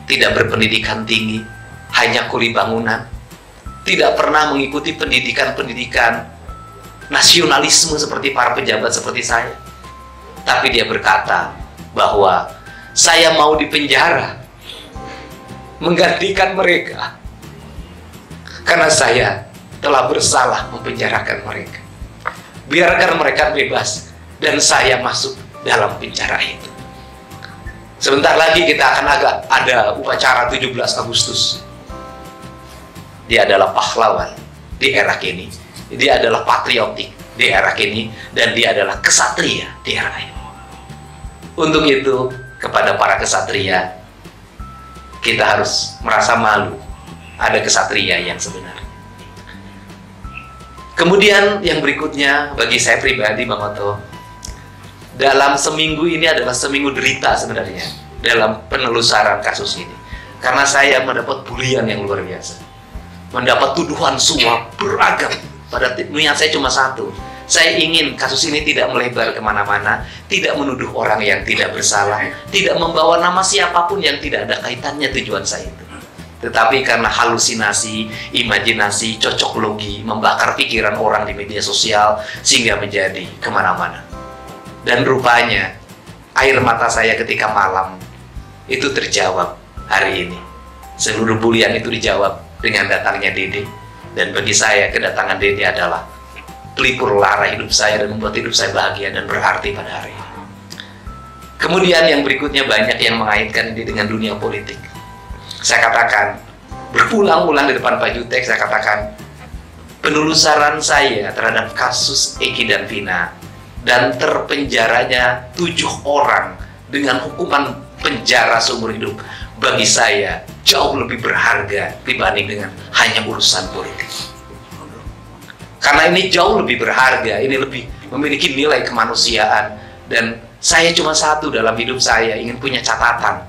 tidak berpendidikan tinggi, hanya kuli bangunan, tidak pernah mengikuti pendidikan-pendidikan nasionalisme seperti para pejabat seperti saya. Tapi dia berkata bahwa saya mau dipenjara menggantikan mereka karena saya telah bersalah mempenjarakan mereka. Biarkan mereka bebas dan saya masuk dalam penjara itu. Sebentar lagi kita akan ada upacara 17 Agustus. Dia adalah pahlawan di era kini. Dia adalah patriotik di era kini, dan dia adalah kesatria di era ini. Untuk itu, kepada para kesatria, kita harus merasa malu ada kesatria yang sebenarnya. Kemudian yang berikutnya bagi saya pribadi, Bang Oto, dalam seminggu ini adalah seminggu derita sebenarnya dalam penelusuran kasus ini. Karena saya mendapat bulian yang luar biasa, mendapat tuduhan suap beragam. Pada niat saya cuma satu, saya ingin kasus ini tidak melebar kemana-mana, tidak menuduh orang yang tidak bersalah, tidak membawa nama siapapun yang tidak ada kaitannya tujuan saya itu. Tetapi karena halusinasi, imajinasi, cocok logi, membakar pikiran orang di media sosial, sehingga menjadi kemana-mana. Dan rupanya, air mata saya ketika malam, itu terjawab hari ini. Seluruh bulian itu dijawab dengan datangnya Dede. Dan bagi saya, kedatangan Dede adalah pelipur lara hidup saya dan membuat hidup saya bahagia dan berarti pada hari ini. Kemudian yang berikutnya banyak yang mengaitkan ini dengan dunia politik. Saya katakan, berulang-ulang di depan Pak Jutek, saya katakan, penelusuran saya terhadap kasus Eki dan Vina dan terpenjaranya 7 orang dengan hukuman penjara seumur hidup, bagi saya jauh lebih berharga dibanding dengan hanya urusan politik. Karena ini jauh lebih berharga, ini lebih memiliki nilai kemanusiaan. Dan saya cuma satu dalam hidup saya, ingin punya catatan.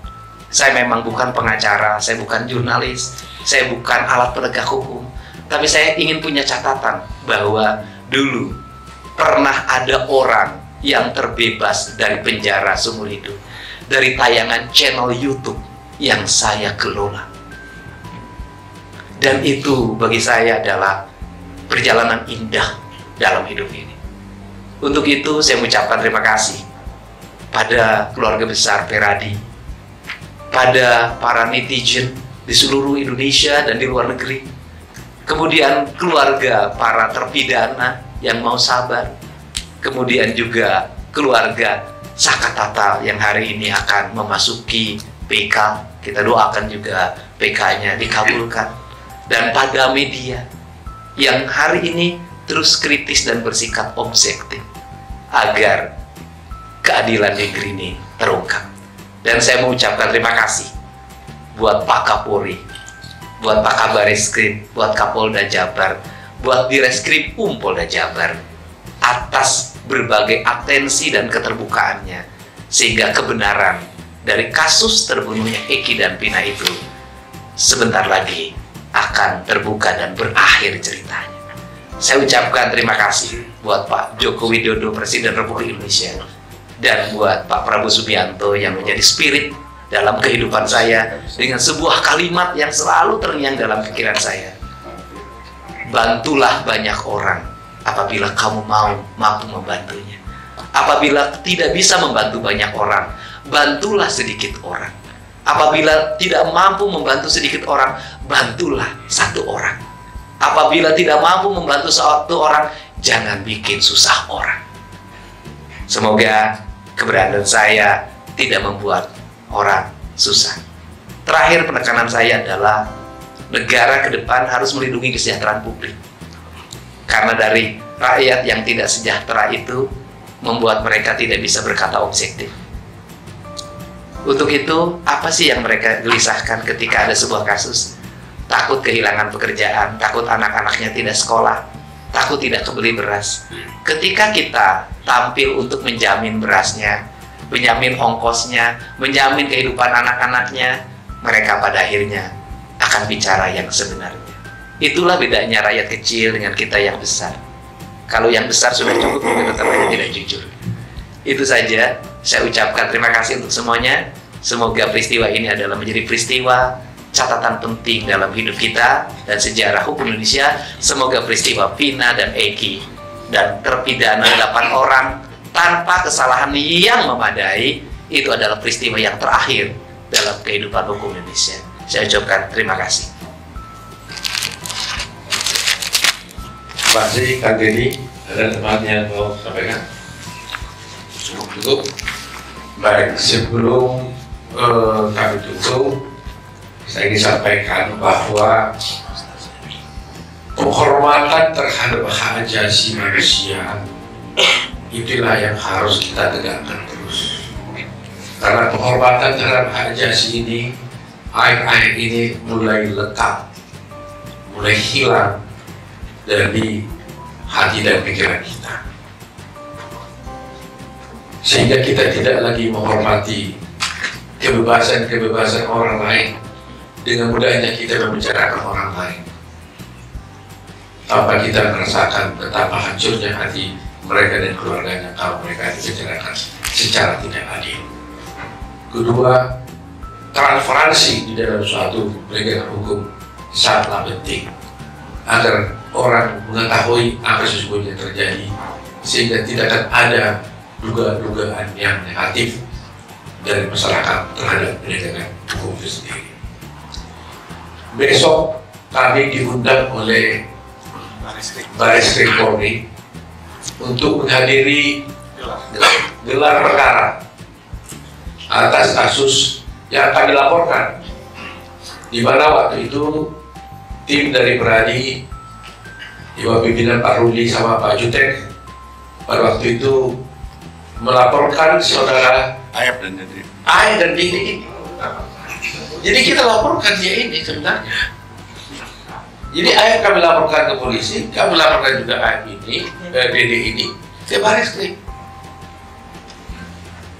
Saya memang bukan pengacara, saya bukan jurnalis, saya bukan alat penegak hukum. Tapi saya ingin punya catatan bahwa dulu pernah ada orang yang terbebas dari penjara seumur hidup, dari tayangan channel YouTube yang saya kelola. Dan itu bagi saya adalah perjalanan indah dalam hidup ini. Untuk itu saya mengucapkan terima kasih pada keluarga besar Peradi, pada para netizen di seluruh Indonesia dan di luar negeri, kemudian keluarga para terpidana yang mau sabar, kemudian juga keluarga Sakatata yang hari ini akan memasuki PK, kita doakan juga PK-nya dikabulkan, dan pada media yang hari ini terus kritis dan bersikap objektif agar keadilan negeri ini terungkap. Dan saya mengucapkan terima kasih buat Pak Kapolri, buat Pak Kabar Eskrim, buat Kapolda Jabar, buat Direskrim Polda Jabar atas berbagai atensi dan keterbukaannya, sehingga kebenaran dari kasus terbunuhnya Eki dan Vina itu sebentar lagi akan terbuka dan berakhir ceritanya. Saya ucapkan terima kasih buat Pak Joko Widodo, Presiden Republik Indonesia, dan buat Pak Prabowo Subianto yang menjadi spirit dalam kehidupan saya dengan sebuah kalimat yang selalu terngiang dalam pikiran saya. Bantulah banyak orang apabila kamu mampu membantunya. Apabila tidak bisa membantu banyak orang, bantulah sedikit orang. Apabila tidak mampu membantu sedikit orang, bantulah 1 orang. Apabila tidak mampu membantu 1 orang, jangan bikin susah orang. Semoga keberadaan saya tidak membuat orang susah. Terakhir, penekanan saya adalah negara ke depan harus melindungi kesejahteraan publik. Karena dari rakyat yang tidak sejahtera itu membuat mereka tidak bisa berkata objektif. Untuk itu, apa sih yang mereka gelisahkan ketika ada sebuah kasus? Takut kehilangan pekerjaan, takut anak-anaknya tidak sekolah, takut tidak kebeli beras. Ketika kita tampil untuk menjamin berasnya, menjamin ongkosnya, menjamin kehidupan anak-anaknya, mereka pada akhirnya akan bicara yang sebenarnya. Itulah bedanya rakyat kecil dengan kita yang besar. Kalau yang besar sudah cukup, tapi tetap aja tidak jujur. Itu saja, saya ucapkan terima kasih untuk semuanya. Semoga peristiwa ini adalah menjadi peristiwa catatan penting dalam hidup kita dan sejarah hukum Indonesia. Semoga peristiwa Vina dan Eki dan terpidana 8 orang tanpa kesalahan yang memadai itu adalah peristiwa yang terakhir dalam kehidupan hukum Indonesia. Saya ucapkan terima kasih. Terima kasih Kang Deddy. Ada temannya mau sampaikan? Cukup. Baik, sebelum kami tutup, saya ingin sampaikan bahwa penghormatan terhadap hak asasi manusia itulah yang harus kita tegakkan terus. Karena penghormatan terhadap hak asasi ini akhir-akhir ini mulai lekang, mulai hilang dari hati dan pikiran kita, sehingga kita tidak lagi menghormati kebebasan orang lain. Dengan mudahnya kita membicarakan orang lain tanpa kita merasakan betapa hancurnya hati mereka dan keluarganya kalau mereka dibicarakan secara tidak adil. Kedua, transparansi di dalam suatu penegakan hukum sangatlah penting agar orang mengetahui apa sesungguhnya terjadi, sehingga tidak akan ada dugaan-dugaan yang negatif dari masyarakat terhadap penegakan hukum itu sendiri. Besok kami diundang oleh Bareskrim Polri untuk menghadiri gelar perkara atas kasus yang kami laporkan, di mana waktu itu tim dari Peradi di bawah pimpinan Pak Rudi sama Pak Jutek pada waktu itu melaporkan saudara Ayab dan Dede. Ayab dan Dede ini. Jadi kita laporkan dia ini sebenarnya. Jadi Ayab kami laporkan ke polisi, kami laporkan juga Ayab ini, Dede ini ke Bareskrim.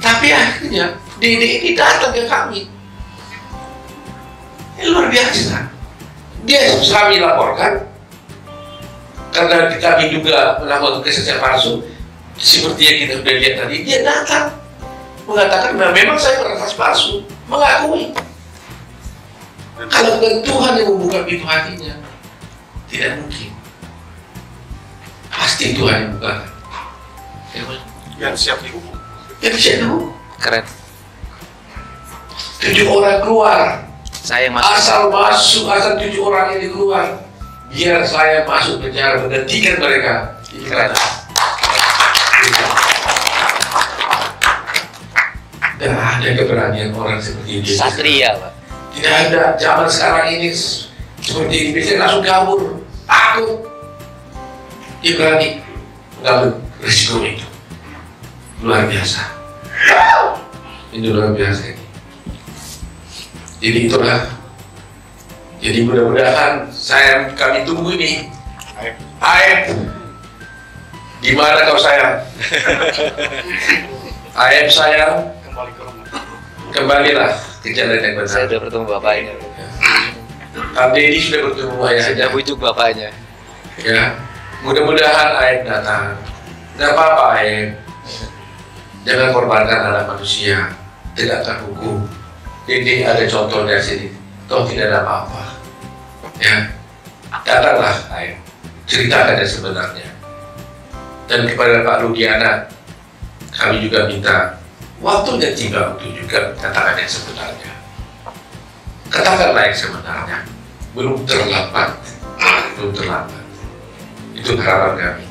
Tapi akhirnya Dede ini datang ke kami. Ini luar biasa. Dia kami laporkan karena kami juga melakukan kesaksian palsu seperti yang kita sudah lihat tadi. Dia datang mengatakan, nah, memang saya berkeras palsu, mengakui. Kalau bukan Tuhan yang membuka pintu hatinya, tidak mungkin. Pasti Tuhan yang buka. Yang siap dihukum. Yang siap dihukum. Keren. 7 orang keluar. Saya yang masuk. Asal 7 orang ini keluar. Biar saya masuk penjara menggantikan mereka. Keren. Dan ada keberanian orang seperti ini. Satria, Pak. Tidak ada zaman sekarang ini seperti ini. Biasanya langsung kabur, takut. Dia berani mengambil risiko itu. Luar biasa. Ini luar biasa ini. Jadi itulah. Jadi mudah-mudahan kami tunggu ini. Ayab, di mana kau sayang? Ayab sayang, Kembali ke rumah. kembalilah ke jalan yang benar. Saya sudah bertemu bapaknya. Kang Deddy sudah bertemu Sudah ayahnya. bujuk bapaknya. Ya, mudah-mudahan Ayab datang. Gak apa-apa Ayab. Jangan korbankan anak manusia. Tegakkan hukum. Deddy ada contoh dari sini. Toh tidak ada apa-apa. Ya, datanglah Ayab. Ceritakan yang sebenarnya. Dan kepada Pak Rudiana, kami juga minta waktunya tiba untuk juga katakan yang sebenarnya. Katakanlah yang sebenarnya. Belum terlambat. Belum terlambat. Itu harapan kami.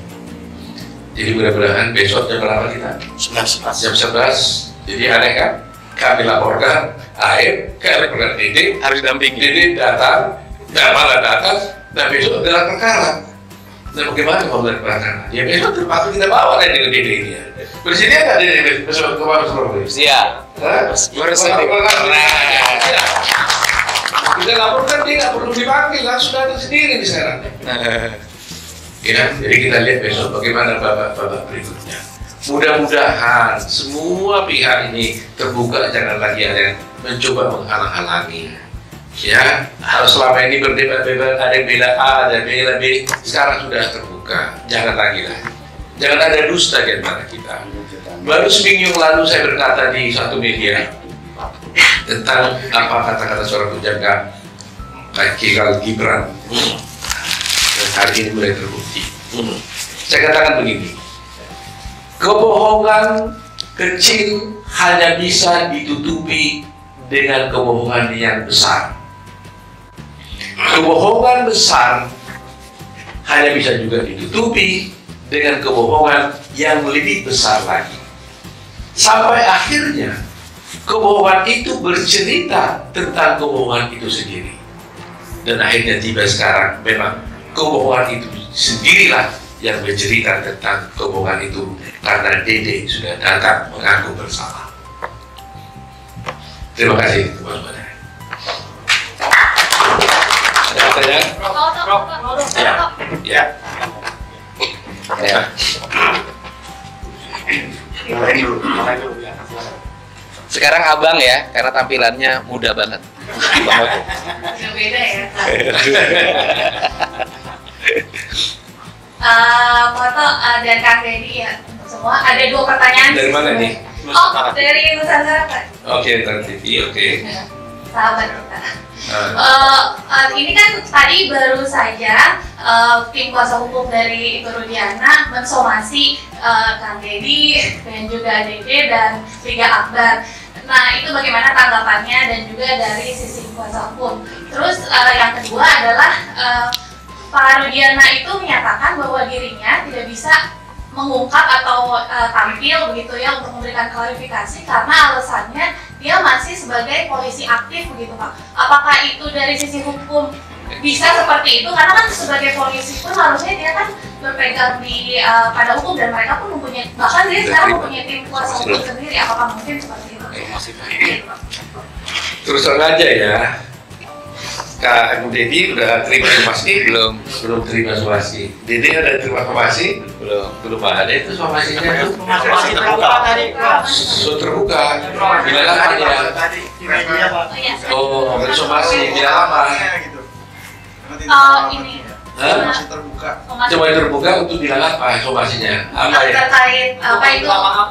Jadi mudah-mudahan besok jam berapa kita? 11. Jam 11. Jadi aneh kan? Kami laporkan Ayab, kami laporkan Dede. Harus dampingi. Dede datang, dan malah datang, dan besok adalah perkara. Dan bagaimana mau melihat perkara? Ya besok terpaksa kita bawa lagi dengan Dede ini ya. Bersedia nggak Dede besok ke Surabaya? Siap. Bersedia. Kita laporkan dia nggak perlu dipanggil, langsung datang sendiri di sana. Ya, jadi kita lihat besok bagaimana babak berikutnya. Mudah-mudahan semua pihak ini terbuka, jangan lagi ada yang mencoba menghalang-halangi. Ya, kalau selama ini berdebat-debat, ada yang bela A, ada yang bela B, sekarang sudah terbuka. Jangan lagi lah. Jangan ada dusta di antara kita. Baru seminggu yang lalu saya berkata di satu media tentang apa kata-kata seorang penjaga Kigal Gibran. Dan hari ini mulai terbukti. Saya katakan begini, kebohongan kecil hanya bisa ditutupi dengan kebohongan yang besar. Kebohongan besar hanya bisa juga ditutupi dengan kebohongan yang lebih besar lagi. Sampai akhirnya kebohongan itu bercerita tentang kebohongan itu sendiri. Dan akhirnya tiba sekarang memang kebohongan itu sendirilah yang bercerita tentang kebohongan itu, karena Dede sudah datang mengaku bersalah. Terima kasih teman-teman. Ada pertanyaan? Ya. Ya. Sekarang abang ya, karena tampilannya muda banget. Bang Oto. Beda ya. Foto dan Kang Deddy ya untuk semua. Ada 2 pertanyaan. Dari mana nih? Oh, dari Nusantara Pak. Oke, Trans TV, oke. Sahabat kita. Ini kan tadi baru saja tim kuasa hukum dari Ibu Rudiana mensomasi Kang Deddy dan juga Dede dan Liga Akbar. Nah, itu bagaimana tanggapannya dan juga dari sisi kuasa hukum. Terus yang kedua adalah Pak Rudiana itu menyatakan bahwa dirinya tidak bisa mengungkap atau tampil begitu ya untuk memberikan klarifikasi karena alasannya dia masih sebagai polisi aktif begitu Pak. Apakah itu dari sisi hukum bisa seperti itu? Karena kan sebagai polisi pun harusnya dia kan berpegang di pada hukum dan mereka pun mempunyai, bahkan dia sekarang mempunyai tim kuasa hukum sendiri. Apakah mungkin seperti itu? Terus terang aja ya, Kak Deddy udah terima somasi? Belum. Belum terima somasi. Dede udah terima somasi? Belum ada itu somasinya tuh. Masih terbuka tadi. So terbuka. Bilang apa dia? Oh, bersomasi. Bilang apa? Ini Hah? masih terbuka. Coba terbuka untuk bilang apa somasinya? Apa ya? terkait apa itu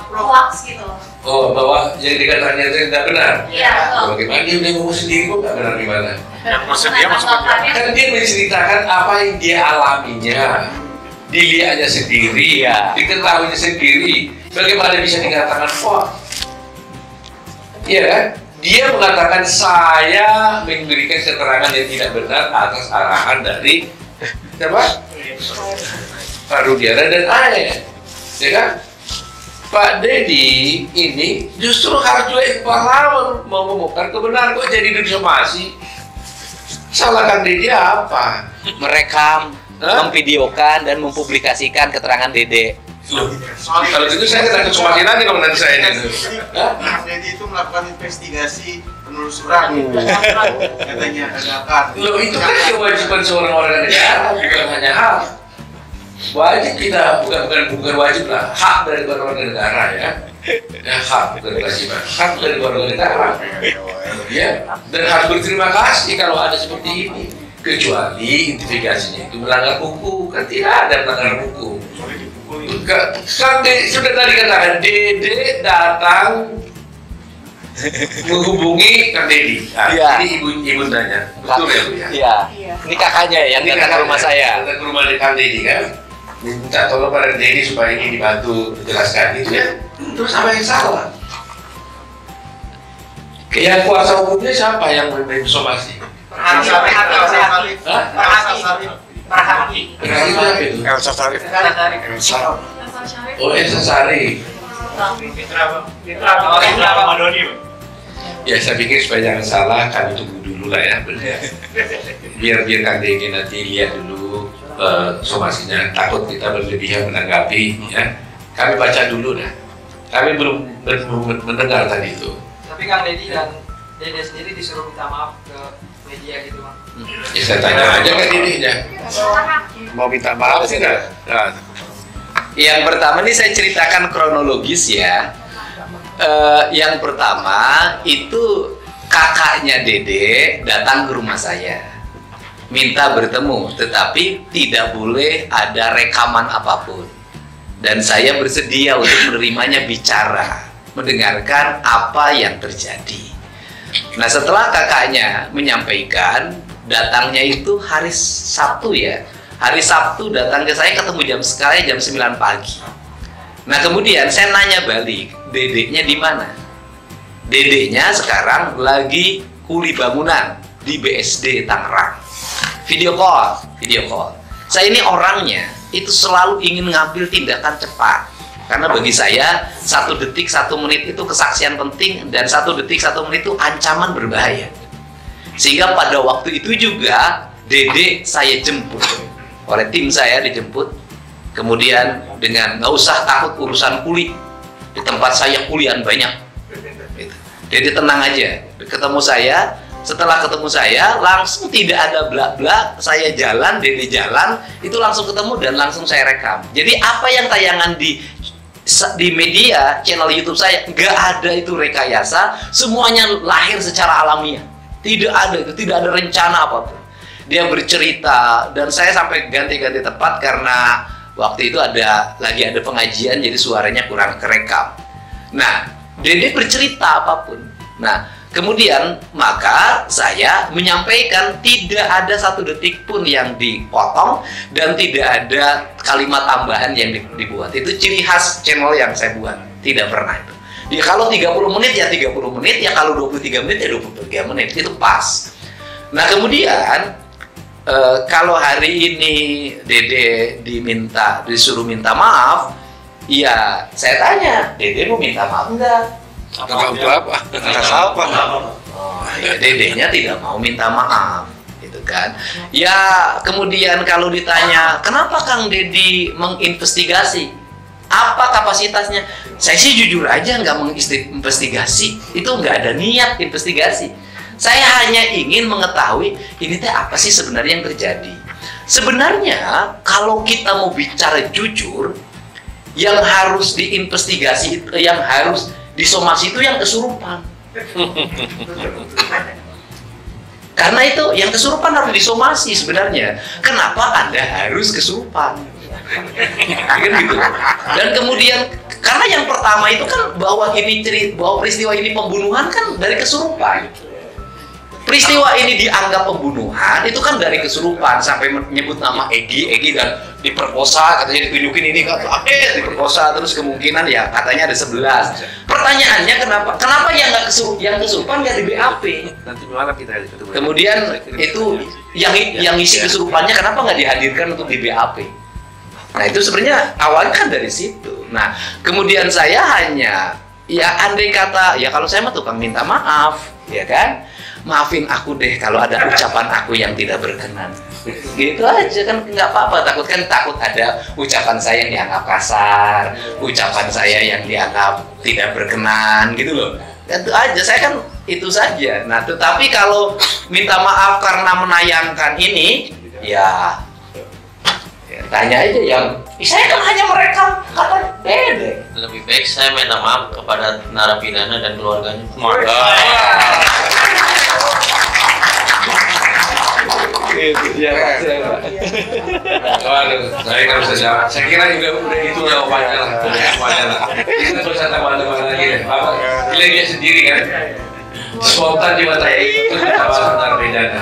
hoax gitu. Oh, bahwa yang dikatakannya itu tidak benar. Iya, betul. Bagaimana dia udah ngomong sendiri kok nggak benar gimana? Yang bersedia masuk penjara. Kan dia menceritakan apa yang dia alaminya, dilihatnya sendiri, Iya. diketahuinya sendiri. Bagaimana bisa dikatakan hoax? Iya kan? Dia mengatakan saya memberikan keterangan yang tidak benar atas arahan dari siapa? Pak Rudiana dan Ayah, ya kan? Pak Deddy ini justru harus juga pahlawan mau mengungkap kebenaran, kok jadi disomasi? Salah Kang Deddy apa? Merekam, memvideokan dan mempublikasikan keterangan Dede. Loh, kalau gitu saya kena somasi lagi dong nanti saya ini. Kang Deddy itu melakukan investigasi penelusuran. Katanya dadakan. Loh, itu kan kewajiban seorang warga negara, bukan hanya hak. Wajib kita, bukan wajib lah, hak dari warga negara ya. Ya, hak bukan kewajiban, hak dari warga negara. Ya, dan harus berterima kasih kalau ada seperti ini. Kecuali investigasinya itu melanggar hukum, kan tidak ada melanggar hukum. Kan sudah tadi katakan Dede datang menghubungi Kang Deddy. Iya. Ini ibu nanya, betul ya Bu ya? Iya. Ini kakaknya yang Ini datang ke rumah saya. datang ke rumah Kang Deddy kan, minta tolong pada Deddy supaya ini dibantu dijelaskan gitu ya. Terus apa yang salah? Yang kuasa hukumnya siapa yang somasi? Perhati itu apa itu? Elsa Sarif. Oh, Elsa Sarif. Ya saya pikir supaya jangan salah kami tunggu dulu lah ya, biar Kang Deddy nanti lihat dulu somasinya. Takut kita berlebihan menanggapi ya. Kami baca dulu dah. Kami belum mendengar tadi itu. Tapi Kang Deddy dan Dede sendiri disuruh minta maaf ke media gitu Bang. Ya saya tanya aja ke Deddy-nya. Mau minta maaf sih nggak? Nah, Yang pertama ini saya ceritakan kronologis ya. Yang pertama itu kakaknya Dede datang ke rumah saya, minta bertemu, tetapi tidak boleh ada rekaman apapun. Dan saya bersedia untuk menerimanya bicara, mendengarkan apa yang terjadi. Nah setelah kakaknya menyampaikan, datangnya itu hari Sabtu ya. Hari Sabtu datang ke saya, ketemu jam 9 pagi. Nah kemudian saya nanya balik, dedeknya di mana? Dedeknya sekarang lagi kuli bangunan di BSD Tangerang. Video call. Saya ini orangnya itu selalu ingin ngambil tindakan cepat. Karena bagi saya 1 detik 1 menit itu kesaksian penting, dan 1 detik 1 menit itu ancaman berbahaya. Sehingga pada waktu itu juga Dede saya jemput oleh tim saya, dijemput. Kemudian dengan nggak usah takut urusan kuli, di tempat saya kulian banyak. Gitu. Dede tenang aja. Ketemu saya, setelah ketemu saya langsung tidak ada blak-blak, saya jalan, Dede jalan, itu langsung ketemu dan langsung saya rekam. Jadi apa yang tayangan di media channel YouTube saya nggak ada itu rekayasa, semuanya lahir secara alamiah. Tidak ada itu, tidak ada rencana apapun. Dia bercerita dan saya sampai ganti-ganti tempat karena waktu itu lagi ada pengajian jadi suaranya kurang kerekam. Nah, Dede bercerita apapun. Nah, kemudian maka saya menyampaikan tidak ada satu detik pun yang dipotong dan tidak ada kalimat tambahan yang dibuat. Itu ciri khas channel yang saya buat. Tidak pernah itu. Dia kalau 30 menit ya 30 menit, ya kalau 23 menit ya 23 menit. Itu pas. Nah, kemudian kalau hari ini Dede disuruh minta maaf, ya saya tanya, Dede mau minta maaf enggak? Apa? Ya, Dedenya tidak mau minta maaf, gitu kan? Ya, kemudian kalau ditanya, kenapa Kang Dedi menginvestigasi? Apa kapasitasnya? Saya sih jujur aja nggak menginvestigasi, itu nggak ada niat investigasi. Saya hanya ingin mengetahui ini teh apa sih sebenarnya yang terjadi. Sebenarnya kalau kita mau bicara jujur, yang harus diinvestigasi, yang harus disomasi itu yang kesurupan. Karena itu yang kesurupan harus disomasi sebenarnya. Kenapa Anda harus kesurupan? Kan gitu. Dan kemudian karena yang pertama itu kan bahwa peristiwa ini pembunuhan kan dari kesurupan. Peristiwa ini dianggap pembunuhan itu kan dari kesurupan, sampai menyebut nama Egy dan diperkosa, katanya ditunjukin ini diperkosa, terus kemungkinan ya katanya ada 11. Pertanyaannya kenapa yang nggak kesurupan nggak di BAP? Nanti malam kita ketemu. Kemudian itu yang isi kesurupannya kenapa nggak dihadirkan untuk di BAP? Nah, itu sebenarnya awalnya kan dari situ. Nah, kemudian saya hanya andai kata ya kalau saya mah tukang minta maaf, ya kan? Maafin aku deh kalau ada ucapan aku yang tidak berkenan. Gitu aja kan, nggak apa-apa. Takut ada ucapan saya yang dianggap kasar, ucapan saya yang dianggap tidak berkenan gitu loh. Itu aja, saya kan itu saja. Nah, tetapi kalau minta maaf karena menayangkan ini, ya tanya aja yang saya kan hanya merekam kata Dede. Lebih baik saya minta maaf kepada narapidana dan keluarganya. Ya, Waduh, saya kan bisa jawab. Saya kira juga udah itu jawabannya lah. Kita bisa tambah-tambah lagi deh. Bapak, pilih dia sendiri kan. Spontan di mata itu tawaran narapidana.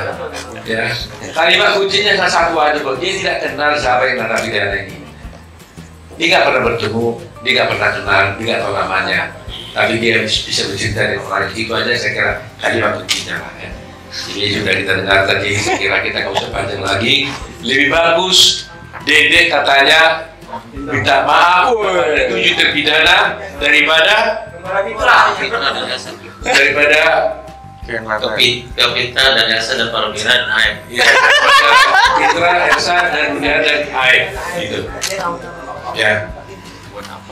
Ya, kalimat kuncinya salah satu aja kok. Dia tidak kenal siapa yang narapidana ini. Dia nggak pernah bertemu, dia nggak pernah kenal, dia nggak tahu namanya. Tapi dia bisa bercerita dengan orang itu aja. Saya kira kalimat kuncinya lah ya. Ini sudah kita dengar tadi, saya kira kita nggak usah panjang lagi. Lebih bagus Dede katanya minta maaf kepada 7 terpidana daripada Kepita dan Elsa dan Parubira dan Aib. ya, Fitra, Elsa dan Rudiana dan Aib gitu. Ya,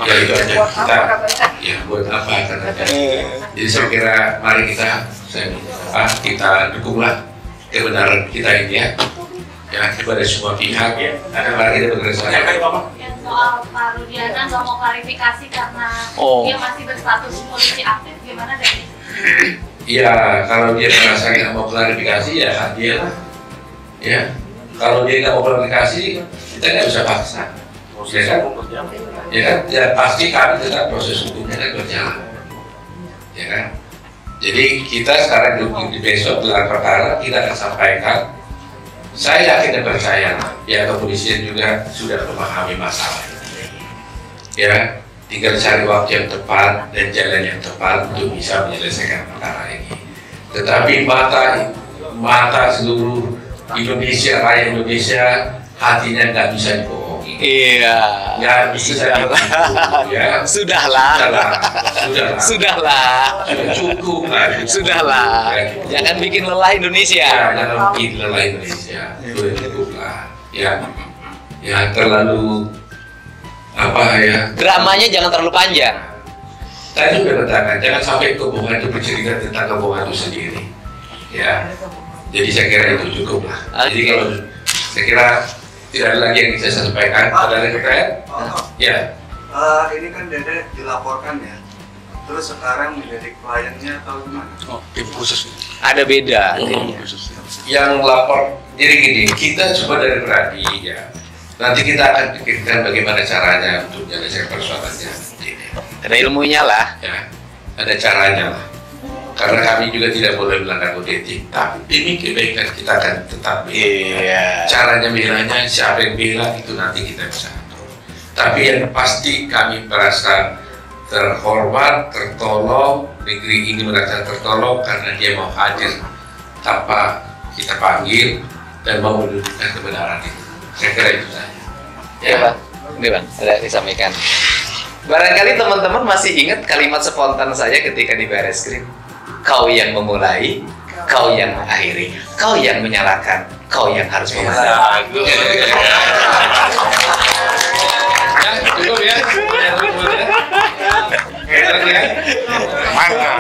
ya itu aja kita. Ya buat apa karena jadi saya kira mari kita dukunglah kebenaran kita ini ya kepada semua pihak ya. Karena mari kita bekerja sama. Yang soal Pak Rudiana nggak mau klarifikasi karena dia masih berstatus polisi aktif, gimana dari? Iya, kalau dia merasa nggak mau klarifikasi ya dia lah. Ya, kalau dia nggak mau klarifikasi kita nggak bisa paksa. Ya kan? Ya kan? Ya pasti kami tetap proses hukumnya kan berjalan. Ya kan? Jadi kita sekarang di besok gelar perkara kita akan sampaikan. Saya yakin dan percaya ya kepolisian juga sudah memahami masalah. Ya, tinggal cari waktu yang tepat dan jalan yang tepat untuk bisa menyelesaikan perkara ini. Tetapi mata seluruh Indonesia, rakyat Indonesia, hatinya nggak bisa dibohongi. Iya. Nggak bisa dibohongi. Ya. Sudahlah. Cukup lah. Sudahlah. Jangan bikin lelah Indonesia. Jangan bikin lelah Indonesia. Sudah cukup lah. Ya terlalu apa ya? Dramanya jangan terlalu panjang. Tadi sudah katakan, jangan sampai kebohongan itu bercerita tentang kebohongan itu sendiri. Ya, jadi saya kira itu cukup lah. Jadi kalau saya kira tidak ada lagi yang bisa saya sampaikan. Ada yang terkait? Ya. Ini kan Dede dilaporkan ya. Terus sekarang menjadi kliennya atau gimana? Oh, tim khusus. Ada beda. Yang lapor, jadi gini, kita coba dari Pradi ya. Nanti kita akan pikirkan bagaimana caranya untuk menyelesaikan persoalannya. Ada ilmunya lah. Ya, ada caranya lah. Karena kami juga tidak boleh melanggar kode etik. Tapi demi kebaikan kita akan tetap bela. Iya. Caranya belanya, siapa yang bela itu nanti kita bisa atur. Tapi yang pasti kami merasa terhormat, tertolong, negeri ini merasa tertolong karena dia mau hadir tanpa kita panggil dan mau menunjukkan kebenaran itu. Saya kira itu saja. Ya Pak, ini Bang, ada disampaikan. Barangkali teman-teman masih ingat kalimat spontan saya ketika di Bareskrim. Kau yang memulai, kau yang mengakhiri, kau yang menyalakan, kau yang harus memenangkan. Ya, cukup ya. Mantap.